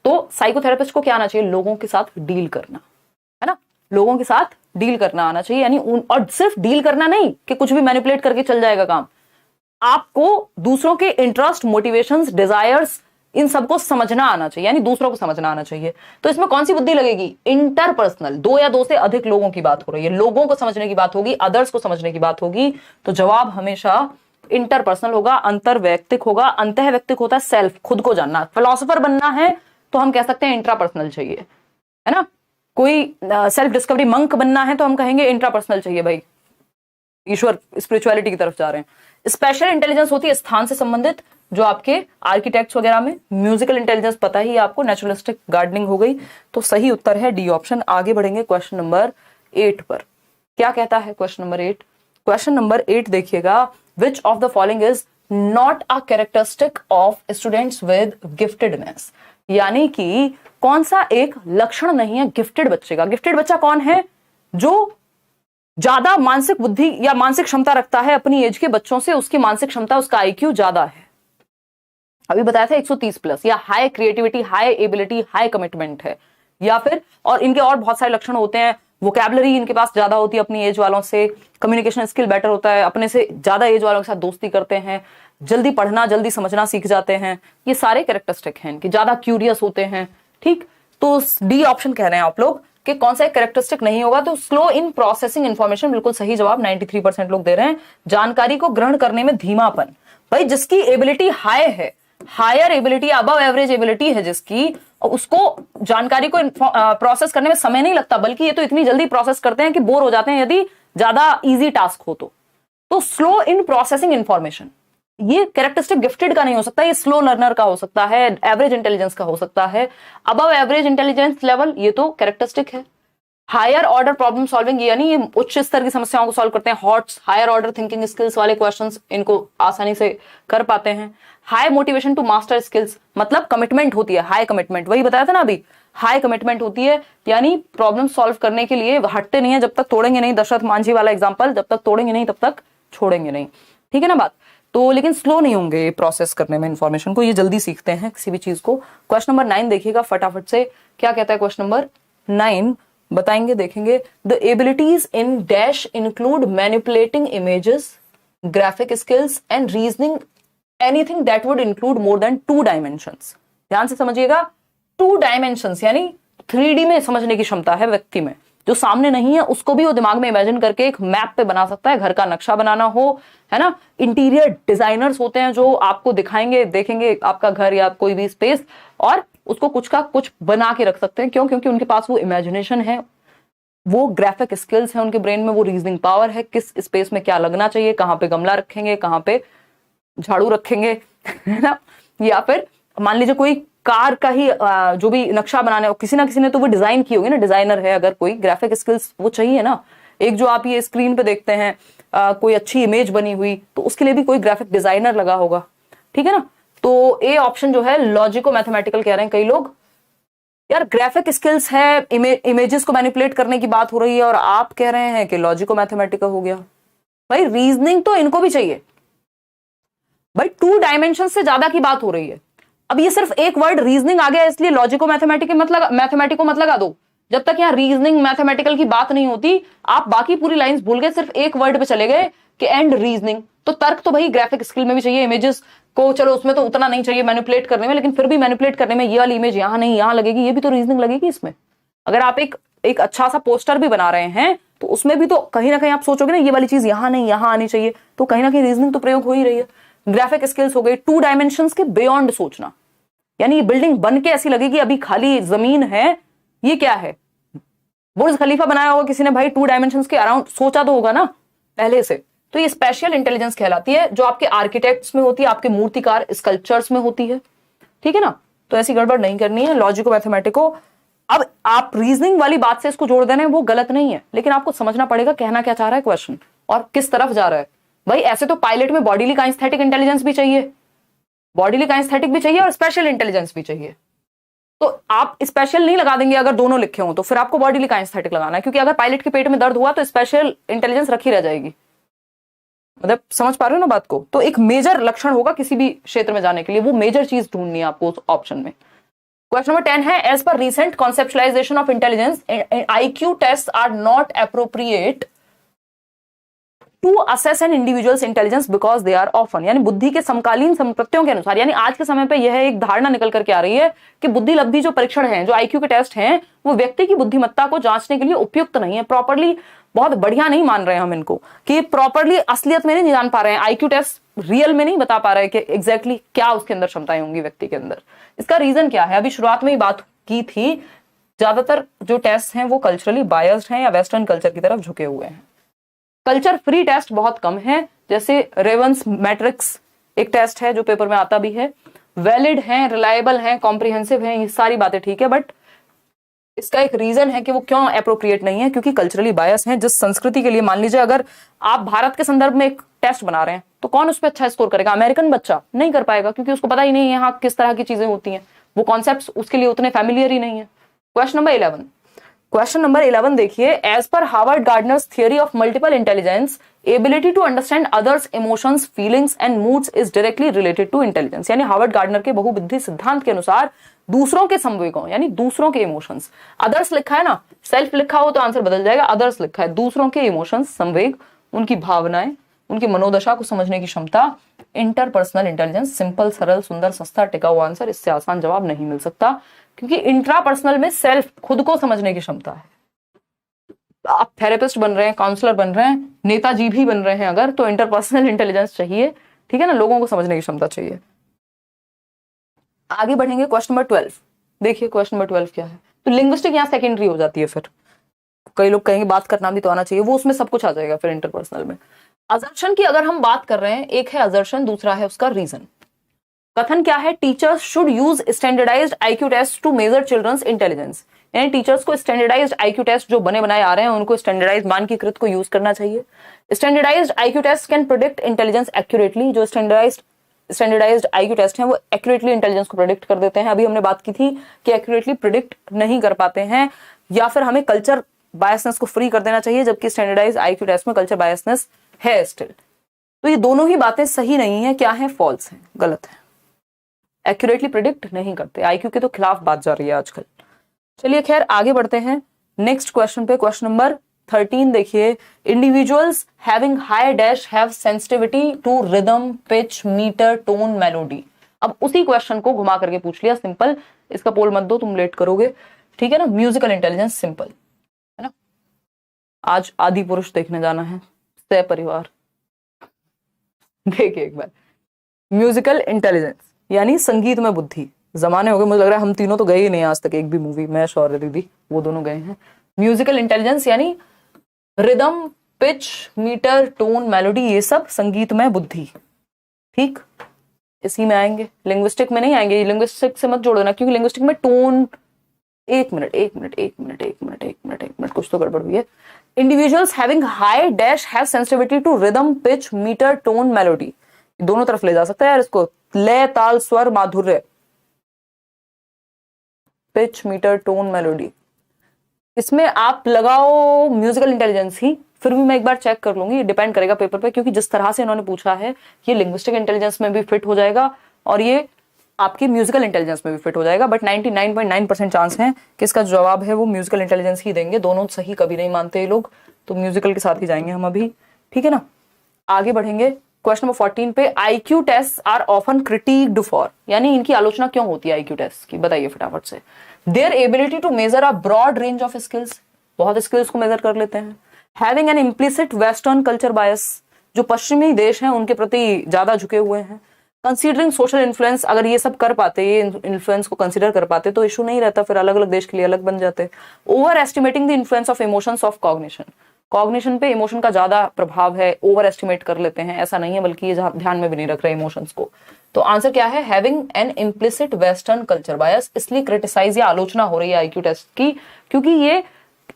तो साइकोथेरेपिस्ट को क्या आना चाहिए, लोगों के साथ डील करना, है ना, लोगों के साथ डील करना आना चाहिए, यानी और सिर्फ डील करना नहीं कि कुछ भी मैनिपुलेट करके चल जाएगा काम, आपको दूसरों के इंटरेस्ट, मोटिवेशंस, डिजायर्स, इन सबको समझना आना चाहिए, यानी दूसरों को समझना आना चाहिए। तो इसमें कौन सी बुद्धि लगेगी, इंटरपर्सनल, दो या दो से अधिक लोगों की बात हो रही है, लोगों को समझने की बात होगी, अदर्स को समझने की बात होगी, तो जवाब हमेशा इंटरपर्सनल होगा, अंतर्वैयक्तिक होगा। अंतःवैयक्तिक होता है सेल्फ, खुद को जानना। फिलोसोफर बनना है तो हम कह सकते हैं इंट्रापर्सनल चाहिए, है ना। कोई सेल्फ डिस्कवरी मंक बनना है तो हम कहेंगे इंट्रापर्सनल चाहिए, भाई ईश्वर, स्पिरिचुअलिटी की तरफ जा रहे हैं। स्पेशल इंटेलिजेंस होती है स्थान से संबंधित, जो आपके आर्किटेक्ट्स वगैरह में। म्यूजिकल इंटेलिजेंस पता ही आपको, नेचुरलिस्टिक गार्डनिंग हो गई। तो सही उत्तर है डी ऑप्शन। आगे बढ़ेंगे क्वेश्चन नंबर 8 पर। क्या कहता है क्वेश्चन नंबर 8? क्वेश्चन नंबर 8 देखिएगा, विच of the following is not a characteristic of students with giftedness, यानी कि कौन सा एक लक्षण नहीं है गिफ्टेड बच्चे का। गिफ्टेड बच्चा कौन है, जो ज्यादा मानसिक बुद्धि या मानसिक क्षमता रखता है अपनी एज के बच्चों से, उसकी मानसिक क्षमता, उसका आईक्यू ज्यादा है। अभी बताया था 130 प्लस, या high creativity, high ability, high commitment है, या फिर और इनके और बहुत सारे लक्षण होते हैं। वोकैबुलरी इनके पास ज्यादा होती है अपनी एज वालों से, कम्युनिकेशन स्किल बेटर होता है, अपने से ज्यादा एज वालों के साथ दोस्ती करते हैं, जल्दी पढ़ना, जल्दी समझना सीख जाते हैं। ये सारे कैरेक्टरिस्टिक हैं इनके, ज्यादा क्यूरियस होते हैं। ठीक, तो डी ऑप्शन कह रहे हैं आप लोग कि कौन सा एक कैरेक्टरिस्टिक नहीं होगा, तो स्लो इन प्रोसेसिंग इंफॉर्मेशन, बिल्कुल सही जवाब, 93% लोग दे रहे हैं। जानकारी को ग्रहण करने में धीमापन, भाई जिसकी एबिलिटी हाई है, higher ability, above average ability है जिसकी, उसको जानकारी को प्रोसेस करने में समय नहीं लगता, बल्कि ये तो इतनी जल्दी प्रोसेस करते हैं कि बोर हो जाते हैं यदि ज्यादा इजी टास्क हो तो स्लो इन प्रोसेसिंग इंफॉर्मेशन, ये कैरेक्टरिस्टिक गिफ्टेड का नहीं हो सकता, ये स्लो लर्नर का हो सकता है, एवरेज इंटेलिजेंस का हो सकता है। अबव एवरेज इंटेलिजेंस लेवल, ये तो कैरेक्टरिस्टिक है। हायर ऑर्डर प्रॉब्लम सॉल्विंग, यानी ये उच्च स्तर की समस्याओं को सॉल्व करते हैं। HOTS, higher order thinking skills वाले क्वेश्चंस इनको आसानी से कर पाते हैं। High motivation to master skills, मतलब कमिटमेंट होती है, हाई कमिटमेंट, वही बताया था ना अभी, हाई कमिटमेंट होती है, यानी प्रॉब्लम सॉल्व करने के लिए हटते नहीं है, जब तक तोड़ेंगे नहीं, दशरथ मांझी वाला एग्जाम्पल, जब तक तोड़ेंगे नहीं तब तक छोड़ेंगे नहीं, ठीक है ना बात। तो लेकिन स्लो नहीं होंगे प्रोसेस करने में इंफॉर्मेशन को, ये जल्दी सीखते हैं किसी भी चीज को। क्वेश्चन नंबर 9 देखिएगा फटाफट से, क्या कहता है क्वेश्चन नंबर 9, बताएंगे, देखेंगे। The abilities in dash include manipulating images, graphic skills and reasoning, anything that would include more than 2 dimensions. ध्यान से समझिएगा, 2 डायमेंशंस यानी 3D में समझने की क्षमता है व्यक्ति में, जो सामने नहीं है उसको भी वो दिमाग में इमेजिन करके एक मैप पे बना सकता है, घर का नक्शा बनाना हो, है ना। इंटीरियर डिजाइनर्स होते हैं जो आपको दिखाएंगे, देखेंगे आपका घर या कोई भी स्पेस, और उसको कुछ का कुछ बना के रख सकते हैं। क्यों? क्योंकि उनके पास वो इमेजिनेशन है, वो ग्राफिक स्किल्स है उनके ब्रेन में, वो रीजनिंग पावर है, किस स्पेस में क्या लगना चाहिए, कहाँ पे गमला रखेंगे, कहाँ पे झाड़ू रखेंगे, है ना। या फिर मान लीजिए कोई कार का ही जो भी नक्शा बनाने, किसी ना किसी ने तो वो डिजाइन की होगी ना, डिजाइनर है, अगर कोई ग्राफिक स्किल्स वो चाहिए ना। एक जो आप ये स्क्रीन पे देखते हैं कोई अच्छी इमेज बनी हुई, तो उसके लिए भी कोई ग्राफिक डिजाइनर लगा होगा, ठीक है ना। तो ए ऑप्शन जो है लॉजिको मैथमेटिकल कह रहे हैं कई लोग। यार ग्राफिक स्किल्स है, इमेजेस को मैनिपुलेट करने की बात हो रही है, और आप कह रहे हैं कि लॉजिको मैथमेटिकल हो गया। भाई रीजनिंग तो इनको भी चाहिए भाई, 2 डायमेंशन से ज्यादा की बात हो रही है। अब ये सिर्फ एक वर्ड रीजनिंग आ गया इसलिए लॉजिको मैथमेटिको मत लगा दो। जब तक यहाँ रीजनिंग मैथमेटिकल की बात नहीं होती, आप बाकी पूरी लाइंस भूल गए, सिर्फ एक वर्ड पे चले गए कि एंड रीजनिंग। तो तर्क तो भाई ग्राफिक स्किल में भी चाहिए, इमेजेस को चलो उसमें तो उतना नहीं चाहिए मैनिपुलेट करने में, लेकिन फिर भी मैनिपुलेट करने में ये वाली इमेज यहाँ नहीं यहाँ लगेगी, ये भी तो रीजनिंग लगेगी इसमें। अगर आप एक अच्छा सा पोस्टर भी बना रहे हैं तो उसमें भी तो कहीं ना कहीं आप सोचोगे ना ये वाली चीज यहाँ नहीं यहाँ आनी चाहिए, तो कहीं ना कहीं रीजनिंग तो प्रयोग हो ही रही है। ग्राफिक स्किल्स हो गई, 2 डायमेंशंस के बियॉन्ड सोचना, यानी ये बिल्डिंग बन के ऐसी लगेगी अभी खाली जमीन है, ये क्या है, बुर्ज खलीफा बनाया होगा किसी ने, भाई 2 डायमेंशंस के अराउंड सोचा तो होगा ना पहले से। तो ये स्पेशल इंटेलिजेंस कहलाती है, जो आपके आर्किटेक्ट्स में होती है, आपके मूर्तिकार स्कल्पचर्स में होती है, ठीक है ना। तो ऐसी गड़बड़ नहीं करनी है, लॉजिको मैथमेटिको। अब आप रीजनिंग वाली बात से इसको जोड़ देना है वो गलत नहीं है, लेकिन आपको समझना पड़ेगा कहना क्या चाह रहा है क्वेश्चन और किस तरफ जा रहा है। भाई ऐसे तो पायलट में बॉडीली काइनेस्थेटिक इंटेलिजेंस भी चाहिए, बॉडीली काइनेस्थेटिक भी चाहिए और स्पेशल इंटेलिजेंस भी चाहिए। तो आप स्पेशल नहीं लगा देंगे अगर दोनों लिखे हो, तो फिर आपको बॉडीली काइनेस्थेटिक लगाना है, क्योंकि अगर पायलट के पेट में दर्द हुआ तो स्पेशल इंटेलिजेंस रखी रह जाएगी। मतलब समझ पा रहे हो ना बात को। तो एक मेजर लक्षण होगा किसी भी क्षेत्र में जाने के लिए, वो मेजर चीज ढूंढनी है आपको उस ऑप्शन में। क्वेश्चन नंबर 10 है, as per recent conceptualisation of intelligence IQ test are not appropriate to assess an individuals intelligence because they are often, यानी बुद्धि के समकालीन संप्रत्यों के अनुसार, यानी आज के समय पे यह एक धारणा निकल करके आ रही है कि बुद्धि लब्धि जो परीक्षण है, जो IQ के टेस्ट हैं, वो व्यक्ति की बुद्धिमत्ता को जांचने के लिए उपयुक्त नहीं है, प्रॉपरली बहुत बढ़िया नहीं मान रहे हैं हम इनको, कि प्रॉपरली असलियत में नहीं जान पा रहे हैं, IQ टेस्ट रियल में नहीं बता पा रहे हैं कि एग्जैक्टली क्या उसके अंदर क्षमताएं होंगी व्यक्ति के अंदर। इसका रीजन क्या है, अभी शुरुआत में ही बात की थी, ज्यादातर जो टेस्ट हैं वो कल्चरली बायस्ड हैं या वेस्टर्न कल्चर की तरफ झुके हुए हैं। कल्चर फ्री टेस्ट बहुत कम है, जैसे रेवंस मैट्रिक्स एक टेस्ट है जो पेपर में आता भी है, वैलिड है, रिलायबल है, कॉम्प्रिहेंसिव है, ये सारी बातें ठीक है, बट इसका एक रीजन है कि वो क्यों एप्रोप्रिएट नहीं है, क्योंकि कल्चरली बायस है। जिस संस्कृति के लिए, मान लीजिए अगर आप भारत के संदर्भ में एक टेस्ट बना रहे हैं तो कौन उस पर अच्छा स्कोर करेगा, अमेरिकन बच्चा नहीं कर पाएगा, क्योंकि उसको पता ही नहीं यहाँ किस तरह की चीजें होती हैं, वो कॉन्सेप्ट्स उसके लिए उतने फैमिलियर ही नहीं है। क्वेश्चन नंबर 11 देखिए, as per Harvard Gardner's theory of multiple intelligence, ability to understand others emotions, feelings and moods is directly related to intelligence, यानी हार्वर्ड गार्डनर के बहुबुद्धि सिद्धांत के अनुसार दूसरों के संवेगों यानी दूसरों के इमोशंस, अदर्स लिखा है ना, सेल्फ लिखा हो तो आंसर बदल जाएगा, अदर्स लिखा है, दूसरों के इमोशंस, संवेग, उनकी भावनाएं, उनकी मनोदशा को समझने की क्षमता, इंटरपर्सनल इंटेलिजेंस। सिंपल, सरल, सुंदर, सस्ता, टिकाऊ आंसर, इससे आसान जवाब नहीं मिल सकता, क्योंकि इंट्रापर्सनल में सेल्फ, खुद को समझने की क्षमता है, आप थेरेपिस्ट बन रहे हैं, काउंसलर बन रहे हैं, नेताजी भी बन रहे हैं अगर, तो इंटरपर्सनल इंटेलिजेंस चाहिए, ठीक है ना, लोगों को समझने की क्षमता चाहिए। आगे बढ़ेंगे, क्वेश्चन नंबर 12। देखिए क्वेश्चन नंबर 12 क्या है। तो लिंग्विस्टिक यहाँ सेकेंडरी हो जाती है, फिर कई लोग कहेंगे बात करना भी तो आना चाहिए, वो उसमें सब कुछ आ जाएगा फिर इंटरपर्सनल में। असर्शन की अगर हम बात कर रहे हैं, एक है असर्शन, दूसरा है उसका रीजन। कथन क्या है, teachers should use standardised IQ test to measure childrens intelligence. यानी टीचर्स को स्टैंडर्डाइज्ड आईक्यू टेस्ट जो बने बनाए आ रहे हैं उनको स्टैंडर्डाइज्ड मानकीकृत को यूज करना चाहिए। Standardised IQ test can predict intelligence accurately. जो स्टैंडर्डाइज्ड आईक्यू टेस्ट हैं वो एक्यूरेटली इंटेलिजेंस को प्रोडिक्ट कर देते हैं। अभी हमने बात की थी कि एक्यूरेटली प्रोडिक्ट नहीं कर पाते हैं, या फिर हमें कल्चर बायसनेस को फ्री कर देना चाहिए, जबकि स्टैंडर्डाइज्ड आईक्यू टेस्ट में कल्चर बायसनेस है स्टिल। तो ये दोनों ही बातें सही नहीं है, क्या है, फॉल्स है, गलत है। एक्यूरेटली प्रिडिक्ट नहीं करते, आईक्यू के तो खिलाफ बात जा रही है आजकल। चलिए खैर आगे बढ़ते हैं नेक्स्ट क्वेश्चन पे। क्वेश्चन नंबर 13 देखिए, individuals having high dash have sensitivity to rhythm, pitch, metre, tone, melody. अब उसी क्वेश्चन को घुमा करके पूछ लिया, सिंपल, इसका पोल मत दो, तुम लेट करोगे, ठीक है ना। म्यूजिकल इंटेलिजेंस सिंपल है ना। आज आदि पुरुष देखने जाना है, सह परिवार। देखिए एक बार, म्यूजिकल इंटेलिजेंस यानी संगीत में बुद्धि। जमाने हो गए, मुझे लग रहा है हम तीनों तो गए ही नहीं आज तक एक भी मूवी, मैं शौर्य दीदी वो दोनों गए हैं। म्यूजिकल इंटेलिजेंस यानी rhythm, pitch, metre, tone, melody, ये सब संगीत में बुद्धि, ठीक, इसी में आएंगे, लिंग्विस्टिक में नहीं आएंगे। लिंग्विस्टिक से मत जोड़ो ना, क्योंकि लिंग्विस्टिक में टोन, एक मिनट कुछ तो गड़बड़ हुई है। Individuals having high dash have sensitivity to rhythm, pitch, metre, tone, melody, दोनों तरफ ले जा सकता है यार इसको, लय, ताल, स्वर, माधुर्य, पिच, मीटर, टोन, मेलोडी, इसमें आप लगाओ म्यूजिकल इंटेलिजेंस ही। फिर भी मैं एक बार चेक कर लूंगी, डिपेंड करेगा पेपर पे, क्योंकि जिस तरह से इन्होंने पूछा है ये लिंग्विस्टिक इंटेलिजेंस में भी फिट हो जाएगा और ये आपकी म्यूजिकल इंटेलिजेंस में भी फिट हो जाएगा। बट 99.9% चांस है कि इसका जवाब है वो म्यूजिकल इंटेलिजेंस ही देंगे। दोनों सही कभी नहीं मानते ये लोग, तो म्यूजिकल के साथ ही जाएंगे हम अभी, ठीक है ना। आगे बढ़ेंगे क्वेश्चन नंबर 14 पे, IQ test are often criticised for, यानी इनकी आलोचना क्यों होती है आईक्यू टेस्ट की, बताइए फटाफट से। Their ability to measure a broad range of skills, बहुत स्किल्स को मेजर कर लेते हैं। Having an implicit western culture bias, जो पश्चिमी देश हैं उनके प्रति ज्यादा झुके हुए हैं। कंसीडरिंग सोशल इन्फ्लुएंस, अगर ये सब कर पाते, ये इन्फ्लुएंस को कंसीडर कर पाते तो इशू नहीं रहता, फिर अलग अलग देश के लिए अलग बन जाते। Over estimating the influence of emotions of cognition, cognition पे इमोशन का ज्यादा प्रभाव है, ओवर एस्टिमेट कर लेते हैं, ऐसा नहीं है बल्कि ये ध्यान में भी नहीं रख रहे इमोशंस को। तो आंसर क्या है, having an implicit western culture bias. इसलिए क्रिटिसाइज या आलोचना हो रही है आईक्यू टेस्ट की, क्योंकि ये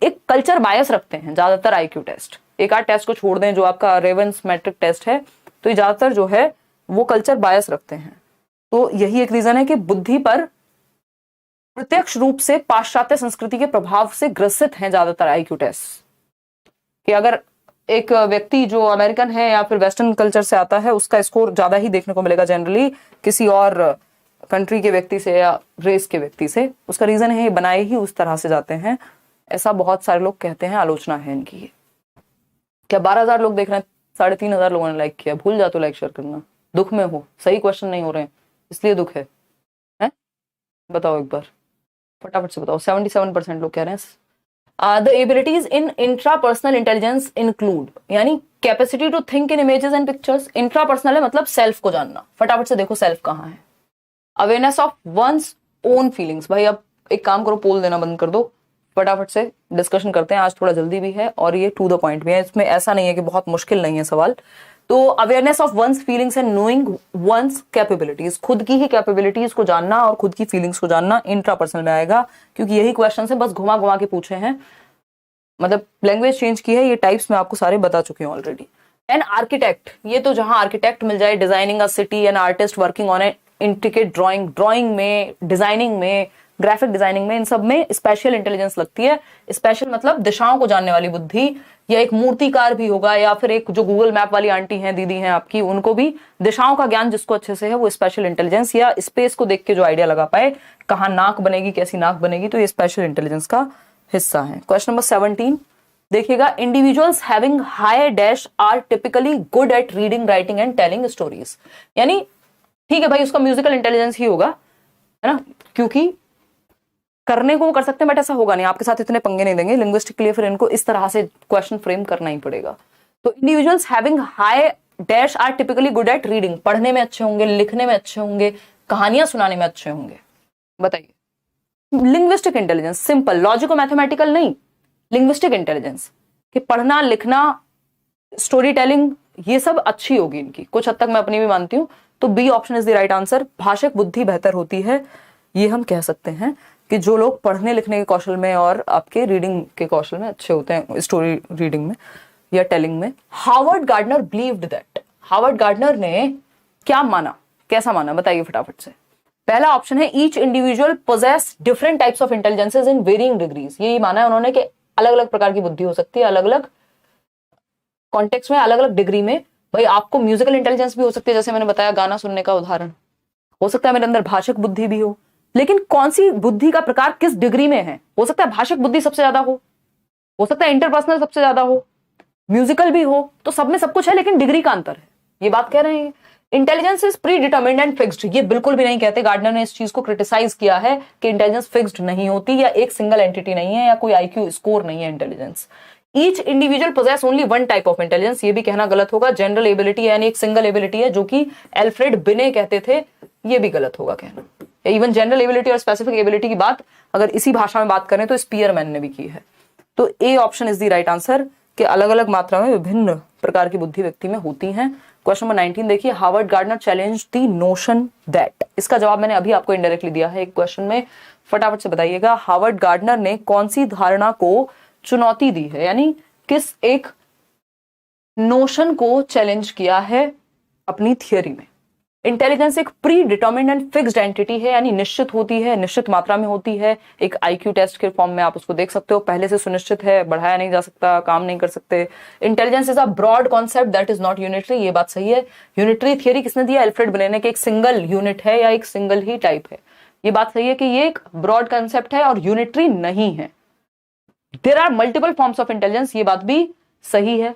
एक कल्चर बायस रखते हैं ज्यादातर आईक्यू टेस्ट। एक आध टेस्ट को छोड़ दें जो आपका रेवेंस मैट्रिक टेस्ट है, तो ये ज्यादातर जो है वो कल्चर बायस रखते हैं। तो यही एक रीजन है कि बुद्धि पर प्रत्यक्ष रूप से पाश्चात्य संस्कृति के प्रभाव से ग्रसित हैं ज्यादातर आईक्यू टेस्ट। कि अगर एक व्यक्ति जो अमेरिकन है या फिर वेस्टर्न कल्चर से आता है, उसका स्कोर ज्यादा ही देखने को मिलेगा जनरली किसी और कंट्री के व्यक्ति से या रेस के व्यक्ति से। उसका रीजन है ये बनाए ही उस तरह से जाते हैं, ऐसा बहुत सारे लोग कहते हैं, आलोचना है इनकी। क्या 12,000 लोग देख रहे हैं, 3,500 लोगों ने लाइक किया, भूल जा तो लाइक शेयर करना। दुख में हो, सही क्वेश्चन नहीं हो रहे हैं इसलिए दुख है? बताओ एक बार फटाफट से बताओ। 77% लोग कह रहे हैं। The abilities in intrapersonal intelligence include, यानी capacity to think in images and pictures. Intrapersonal है मतलब सेल्फ को जानना, फटाफट से देखो सेल्फ कहाँ है। Awareness of one's own feelings, भाई अब एक काम करो, पोल देना बंद कर दो, फटाफट से डिस्कशन करते हैं, आज थोड़ा जल्दी भी है और ये टू द पॉइंट भी है, इसमें ऐसा नहीं है कि बहुत मुश्किल नहीं है सवाल। तो awareness of one's feelings and knowing one's capabilities, खुद की ही कैपेबिलिटीज को जानना और खुद की फीलिंग्स को जानना इंट्रापर्सनल में आएगा, क्योंकि यही क्वेश्चन है, बस घुमा घुमा के पूछे हैं, मतलब लैंग्वेज चेंज की है, ये टाइप्स में आपको सारे बता चुके हैं ऑलरेडी। एन आर्किटेक्ट, ये तो जहां आर्किटेक्ट मिल जाए, designing a city, an artist working on A intricate drawing, drawing में, डिजाइनिंग में, ग्राफिक डिजाइनिंग में, इन सब में स्पेशल इंटेलिजेंस लगती है। स्पेशल मतलब दिशाओं को जानने वाली बुद्धि, या एक मूर्तिकार भी होगा, या फिर एक जो गूगल मैप वाली आंटी हैं, दीदी हैं आपकी, उनको भी दिशाओं का ज्ञान जिसको अच्छे से है वो स्पेशल इंटेलिजेंस, या स्पेस को देख के जो आइडिया लगा पाए कहाँ नाक बनेगी, कैसी नाक बनेगी, तो ये स्पेशल इंटेलिजेंस का हिस्सा है। क्वेश्चन नंबर 17 देखिएगा, individuals having high dash are typically good at reading, writing and telling stories. यानी ठीक है भाई, उसका म्यूजिकल इंटेलिजेंस ही होगा, है ना, क्योंकि करने को वो कर सकते हैं, बट ऐसा होगा नहीं, आपके साथ इतने पंगे नहीं देंगे लिंग्विस्टिक के लिए, फिर इनको इस तरह से क्वेश्चन फ्रेम करना ही पड़ेगा। तो individuals having high dash are typically good at reading, पढ़ने में अच्छे होंगे, लिखने में अच्छे होंगे, कहानियां सुनाने में अच्छे होंगे। बताइए, linguistic intelligence, simple, logico mathematical नहीं, लिंग्विस्टिक इंटेलिजेंस कि पढ़ना लिखना स्टोरी टेलिंग ये सब अच्छी होगी इनकी, कुछ हद तक मैं अपनी भी मानती हूँ। तो B option is the right answer. भाषिक बुद्धि बेहतर होती है, ये हम कह सकते हैं कि जो लोग पढ़ने लिखने के कौशल में और आपके रीडिंग के कौशल में अच्छे होते हैं, स्टोरी रीडिंग में या टेलिंग में। Harvard gardener believed that, Harvard Gardner ने क्या माना, कैसा माना, बताइए फटाफट से। पहला ऑप्शन है each individual possess different types of intelligences in varying degrees, ये माना है उन्होंने कि अलग अलग प्रकार की बुद्धि हो सकती है, अलग अलग कॉन्टेक्स्ट में, अलग अलग डिग्री में। भाई आपको म्यूजिकल इंटेलिजेंस भी हो सकती है, जैसे मैंने बताया गाना सुनने का उदाहरण, हो सकता है मेरे अंदर भाषिक बुद्धि भी हो, लेकिन कौन सी बुद्धि का प्रकार किस डिग्री में है, हो सकता है भाषिक बुद्धि सबसे ज्यादा हो सकता है इंटरपर्सनल सबसे ज्यादा हो, म्यूजिकल भी हो, तो सब में सब कुछ है लेकिन डिग्री का अंतर है, ये बात कह रहे हैं। Intelligence is pre determined and fixed, ये बिल्कुल भी नहीं कहते। गार्डनर ने इस चीज को क्रिटिसाइज किया है कि इंटेलिजेंस फिक्स्ड नहीं होती, या एक सिंगल एंटिटी नहीं है, या कोई आईक्यू स्कोर नहीं है intelligence. Each individual possess only one type of intelligence, ये भी कहना गलत होगा। जनरल एबिलिटी यानी एक सिंगल एबिलिटी है, जो कि एल्फ्रेड बिने कहते थे, ये भी गलत होगा कहना। इवन जनरल एबिलिटी और स्पेसिफिक एबिलिटी की बात अगर इसी भाषा में बात करें तो स्पीयरमैन ने भी की है। तो A option is the right answer कि अलग अलग मात्रा में विभिन्न प्रकार की बुद्धि व्यक्ति में होती हैं। क्वेश्चन नंबर 19 देखिए, Harvard gardener challenge the notion that, इसका जवाब मैंने अभी आपको इनडायरेक्टली दिया है एक क्वेश्चन में, फटाफट से बताइएगा। हार्वर्ड गार्डनर ने कौन सी धारणा को चुनौती दी है, यानी किस एक नोशन को चैलेंज किया है अपनी थियरी में। इंटेलिजेंस एक pre determined and fixed entity है, यानी निश्चित होती है, निश्चित मात्रा में होती है, एक आईक्यू टेस्ट के फॉर्म में आप उसको देख सकते हो, पहले से सुनिश्चित है, बढ़ाया नहीं जा सकता, काम नहीं कर सकते। Intelligence is a broad concept that is not unitary, ये बात सही है। यूनिटरी थियरी किसने दिया, एल्फ्रेड बिने ने, कि एक सिंगल यूनिट है या एक सिंगल ही टाइप है, ये बात सही है कि ये एक ब्रॉड कॉन्सेप्ट है और यूनिटरी नहीं है। There are multiple forms of intelligence, ये बात भी सही है।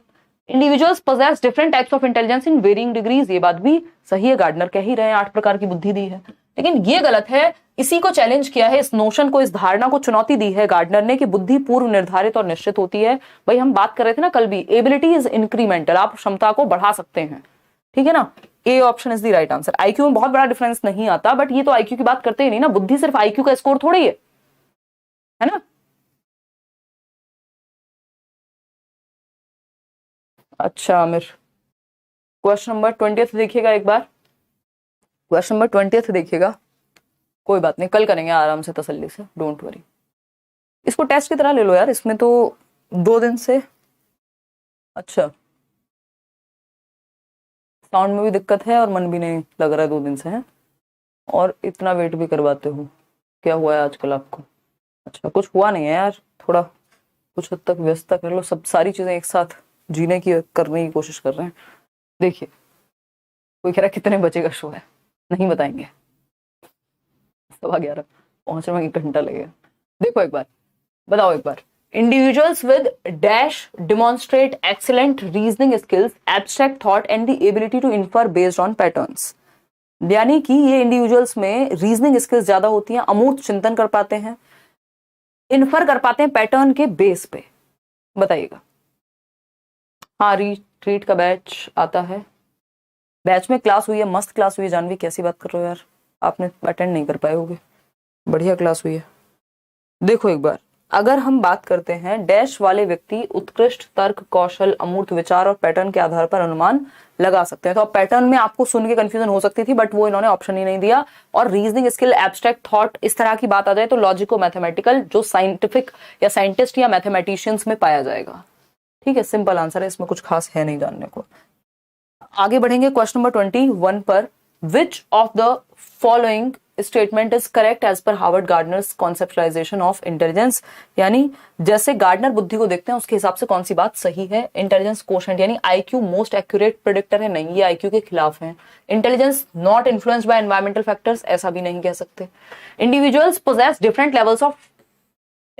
Individuals possess different types of intelligence in varying degrees, ये बात भी सही है, गार्डनर कह ही रहे हैं 8 प्रकार की बुद्धि दी है। लेकिन ये गलत है, इसी को चैलेंज किया है, इस नोशन को, इस धारणा को चुनौती दी है गार्डनर ने कि बुद्धि पूर्व निर्धारित और निश्चित होती है। भाई हम बात कर रहे थे ना कल भी, एबिलिटी इज इंक्रीमेंटल, आप क्षमता को बढ़ा सकते हैं, ठीक है ना। A option is the right answer. IQ में बहुत बड़ा डिफरेंस नहीं आता, बट ये तो आईक्यू की बात करते ही नहीं ना, बुद्धि सिर्फ आईक्यू का स्कोर थोड़ी है ना। अच्छा आमिर, क्वेश्चन नंबर 20 देखिएगा एक बार, क्वेश्चन नंबर 20 देखिएगा, कोई बात नहीं, कल करेंगे आराम से तसल्ली से, डोंट वरी। इसको टेस्ट की तरह ले लो यार, इसमें तो 2 दिन से, अच्छा साउंड में भी दिक्कत है और मन भी नहीं लग रहा है 2 दिन से, है, और इतना वेट भी करवाते हो, क्या हुआ है आजकल आपको। अच्छा कुछ हुआ नहीं है यार, थोड़ा कुछ हद तक व्यस्तता कर लो, सब सारी चीजें एक साथ जीने की करने की कोशिश कर रहे हैं। देखिए कोई कह रहा है कितने बजे का शो है, नहीं बताएंगे, 11:15 पहुंचने में 1 घंटा लगेगा। देखो एक बार बताओ, एक बार, individuals with dash demonstrate excellent reasoning skills, abstract thought and the ability to infer based on patterns, यानी कि ये इंडिविजुअल्स में रीजनिंग स्किल्स ज्यादा होती हैं, अमूर्त चिंतन कर पाते हैं, इन्फर कर पाते हैं पैटर्न के बेस पे। बताइएगा। हाँ रिट्रीट का बैच आता है, बैच में क्लास हुई है, मस्त क्लास हुई है। जानवी कैसी बात कर रहे हो यार, आपने अटेंड नहीं कर पाए होगे, बढ़िया क्लास हुई है। देखो एक बार, अगर हम बात करते हैं डैश वाले व्यक्ति उत्कृष्ट तर्क कौशल, अमूर्त विचार और पैटर्न के आधार पर अनुमान लगा सकते हैं। तो अब पैटर्न में आपको सुन के कंफ्यूजन हो सकती थी, बट वो इन्होंने ऑप्शन ही नहीं दिया। और रीजनिंग स्किल, एब्स्ट्रैक्ट थॉट, इस तरह की बात आ जाए तो लॉजिको मैथमेटिकल, जो साइंटिफिक या साइंटिस्ट या मैथमेटिशियंस में पाया जाएगा। ठीक है, सिंपल आंसर है, इसमें कुछ खास है नहीं जानने को। आगे बढ़ेंगे क्वेश्चन नंबर 21 पर। Which of the following statement is correct as per Harvard Gardner's conceptualisation of intelligence, यानी जैसे गार्डनर बुद्धि को देखते हैं उसके हिसाब से कौन सी बात सही है। इंटेलिजेंस कोशेंट यानी आईक्यू मोस्ट एक्यूरेट प्रेडिक्टर है, नहीं, ये आईक्यू के खिलाफ है। Intelligence not influenced by environmental factors, ऐसा भी नहीं कह सकते। Individuals possess different levels of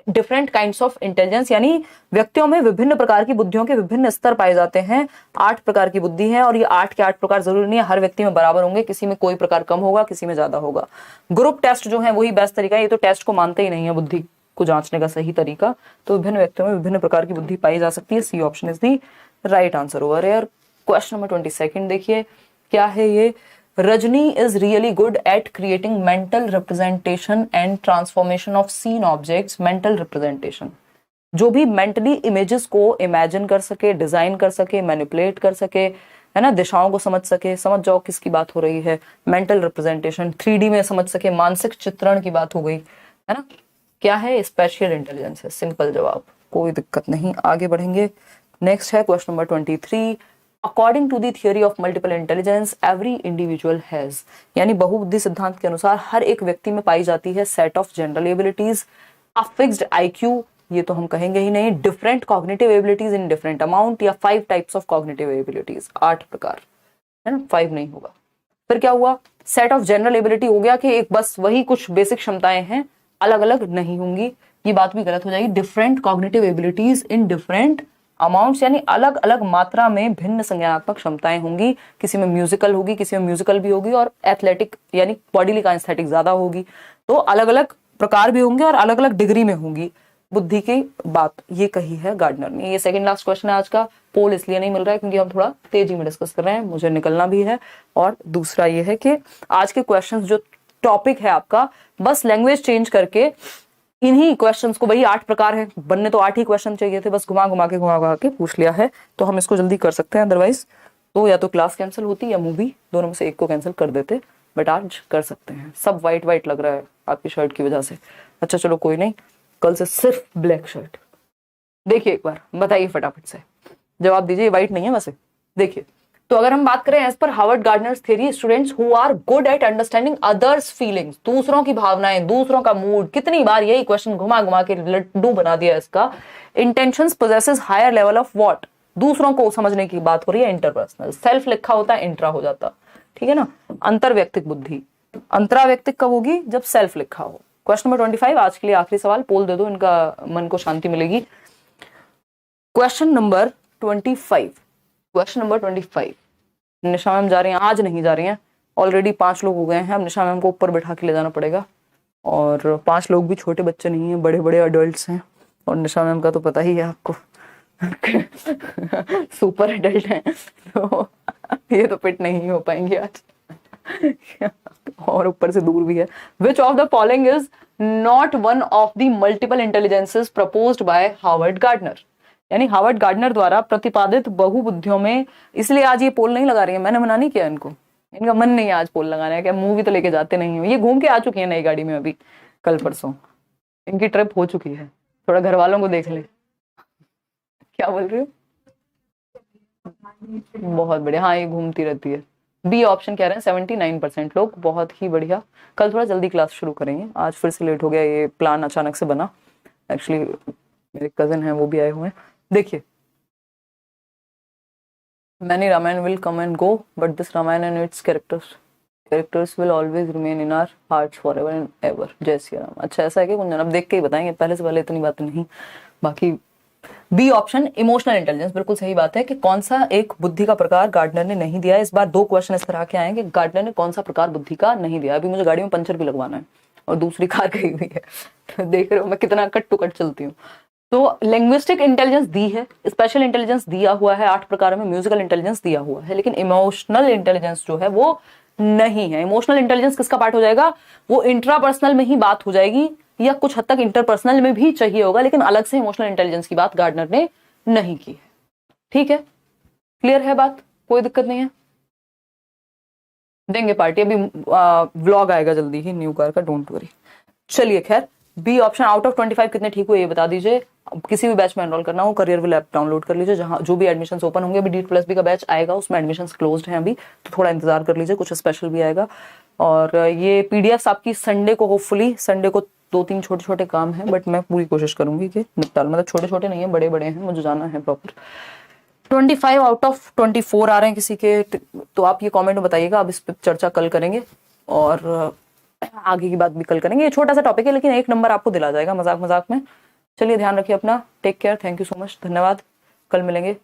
different kinds of intelligence, यानी व्यक्तियों में विभिन्न प्रकार की बुद्धियों के विभिन्न स्तर पाए जाते हैं। 8 प्रकार की बुद्धि है और ये 8 के 8 प्रकार जरूरी नहीं है हर व्यक्ति में बराबर होंगे, किसी में कोई प्रकार कम होगा, किसी में ज्यादा होगा। ग्रुप टेस्ट जो है वही बेस्ट तरीका है, ये तो टेस्ट को मानते ही नहीं है बुद्धि को जांचने का सही तरीका। तो विभिन्न व्यक्तियों में विभिन्न प्रकार की बुद्धि पाई जा सकती है। C option is the right answer over here. Question number 22 देखिए क्या है ये। Rajni is really good at creating mental representation and transformation of seen objects. Mental representation, जो भी मेंटली इमेजेस को इमेजिन कर सके, डिजाइन कर सके, मैनिपुलेट कर सके, है ना, दिशाओं को समझ सके, समझ जाओ किसकी बात हो रही है, मेंटल रिप्रेजेंटेशन, 3D में समझ सके, मानसिक चित्रण की बात हो गई, है ना। क्या है? स्पेशियल इंटेलिजेंस है, सिंपल जवाब, कोई दिक्कत नहीं। आगे बढ़ेंगे। नेक्स्ट है question number 23। According to the theory of multiple intelligence every individual has, यानी बहुबुद्धि सिद्धांत के अनुसार हर एक व्यक्ति में पाई जाती है set of general abilities, a fixed IQ, ये तो हम कहेंगे ही नहीं, different cognitive abilities in different amount, या 5 टाइप्स ऑफ कॉग्निटिव एबिलिटीज, 8 प्रकार, है ना, 5 नहीं होगा। फिर क्या हुआ? सेट ऑफ जनरल एबिलिटी हो गया कि एक बस वही कुछ बेसिक क्षमताएं हैं, अलग अलग नहीं होंगी, ये बात भी गलत हो जाएगी। Different cognitive abilities in different amounts, यानी अलग अलग मात्रा में भिन्न संज्ञानात्मक क्षमताएं होंगी, किसी में म्यूजिकल होगी, किसी में म्यूजिकल भी होगी, और एथलेटिक यानी बॉडी काइनेस्थेटिक ज्यादा होगी, तो अलग अलग प्रकार भी होंगे और अलग अलग डिग्री में होंगी बुद्धि की बात, ये कही है गार्डनर ने। ये सेकंड लास्ट क्वेश्चन है आज का। पोल इसलिए नहीं मिल रहा है क्योंकि हम थोड़ा तेजी में डिस्कस कर रहे हैं, मुझे निकलना भी है, और दूसरा ये है कि आज के क्वेश्चंस जो टॉपिक है आपका, बस लैंग्वेज चेंज करके इन्हीं क्वेश्चंस को, वही 8 प्रकार है, बनने तो 8 ही क्वेश्चन चाहिए थे, बस घुमा घुमा के पूछ लिया है, तो हम इसको जल्दी कर सकते हैं। अदरवाइज तो या तो क्लास कैंसिल होती या मूवी, दोनों में से एक को कैंसिल कर देते, बट आज कर सकते हैं। सब व्हाइट व्हाइट लग रहा है आपकी शर्ट की वजह से। अच्छा चलो कोई नहीं, कल से सिर्फ ब्लैक शर्ट। देखिए एक बार बताइए फटाफट से, जवाब दीजिए। व्हाइट नहीं है वैसे। देखिए, तो अगर हम बात करें as per Harvard Gardner's theory, students who are good at understanding others feelings, दूसरों की भावनाएं, दूसरों का मूड, कितनी बार यही क्वेश्चन घुमा घुमा के लड्डू बना दिया इसका। Intentions possesses higher level of what, दूसरों को समझने की बात हो रही है, इंटरपर्सनल। सेल्फ लिखा होता है, इंट्रा हो जाता, ठीक है ना। अंतर्व्यक्तिक बुद्धि, अंतराव्यक्तिक कब होगी? जब सेल्फ लिखा हो। क्वेश्चन नंबर 25 आज के लिए आखिरी सवाल, पोल दे दो, इनका मन को शांति मिलेगी। Question number 25, question number 25। निशा मैम जा रही हैं? आज नहीं जा रही हैं, ऑलरेडी 5 लोग हो गए हैं, अब निशा मैम को ऊपर बैठा के ले जाना पड़ेगा, और 5 लोग भी छोटे बच्चे नहीं हैं, बड़े बड़े अडल्ट हैं, और निशा मैम का तो पता ही है आपको सुपर एडल्ट हैं, तो ये तो फिट नहीं हो पाएंगे आज और ऊपर से दूर भी है। विच of the following is not one of the multiple intelligences proposed by Howard gardener, यानी हार्वर्ड गार्डनर द्वारा प्रतिपादित बहुबुद्धियों में। इसलिए आज ये पोल नहीं लगा रही है, मैंने मना नहीं किया इनको, इनका मन नहीं है आज पोल लगाने का, मूवी तो लेके जाते नहीं हो, ये घूम के आ चुकी है नई गाड़ी में, अभी कल परसों इनकी ट्रिप हो चुकी है, थोड़ा घर वालों को देख ले। क्या बोल रही हो? बहुत बढ़िया, हाँ ये घूमती रहती है। बी ऑप्शन कह रहे हैं 79% लोग, बहुत ही बढ़िया। कल थोड़ा जल्दी क्लास शुरू करेंगे, आज फिर से लेट हो गया, ये प्लान अचानक से बना, एक्चुअली मेरे कजन हैं वो भी आए हुए हैं। देखिए, many Ramayana will come and go, but this Ramayana and its characters will always remain in our hearts forever and ever. जय श्री राम। अच्छा ऐसा है कि कुंजन, अब देख के ही बताएंगे, पहले से पहले इतनी बात नहीं। बाकी बी ऑप्शन इमोशनल इंटेलिजेंस, बिल्कुल सही बात है कि कौन सा एक बुद्धि का प्रकार गार्डनर ने नहीं दिया है। इस बार 2 क्वेश्चन इस तरह के आए कि गार्डनर ने कौन सा प्रकार बुद्धि का नहीं दिया। अभी मुझे गाड़ी में पंचर भी लगवाना है और दूसरी कार गई हुई है, तो देख रहे हो मैं कितना कट टू कट चलती हूँ। तो लिंग्विस्टिक इंटेलिजेंस दी है, स्पेशल इंटेलिजेंस दिया हुआ है 8 प्रकार में, म्यूजिकल इंटेलिजेंस दिया हुआ है, लेकिन इमोशनल इंटेलिजेंस जो है वो नहीं है। इमोशनल इंटेलिजेंस किसका पार्ट हो जाएगा? वो इंट्रापर्सनल में ही बात हो जाएगी, या कुछ हद तक इंटरपर्सनल में भी चाहिए होगा, लेकिन अलग से इमोशनल इंटेलिजेंस की बात गार्डनर ने नहीं की है। ठीक है, क्लियर है बात, कोई दिक्कत नहीं है। देंगे पार्टी, अभी व्लॉग आएगा जल्दी ही न्यू कार का, डोंट वरी। चलिए खैर, बी ऑप्शन आउट ऑफ 25 कितने ठीक हुए ये बता दीजिए। किसी भी बैच में एनरोल करना हो, करियर विल ऐप डाउनलोड कर लीजिए, जहां जो भी एडमिशंस ओपन होंगे। अभी D+B का बैच आएगा, उसमें एडमिशंस क्लोज्ड हैं अभी, तो थोड़ा इंतजार कर लीजिए, कुछ स्पेशल भी आएगा। और ये पीडीएफ्स आपकी संडे को, होपफुली संडे को 2-3 छोटे छोटे काम है, बट मैं पूरी कोशिश करूंगी कि निपटा लूं। मतलब छोटे छोटे नहीं है, बड़े बड़े हैं, मुझे जाना है प्रॉपर। 25 आउट ऑफ 24 आ रहे हैं किसी के, तो आप ये कमेंट में बताइएगा, अब इस पर चर्चा कल करेंगे और आगे की बात भी कल करेंगे। ये छोटा सा टॉपिक है, लेकिन 1 नंबर आपको दिला जाएगा मजाक मजाक में। चलिए ध्यान रखिए अपना, take care, thank you so much, धन्यवाद, कल मिलेंगे।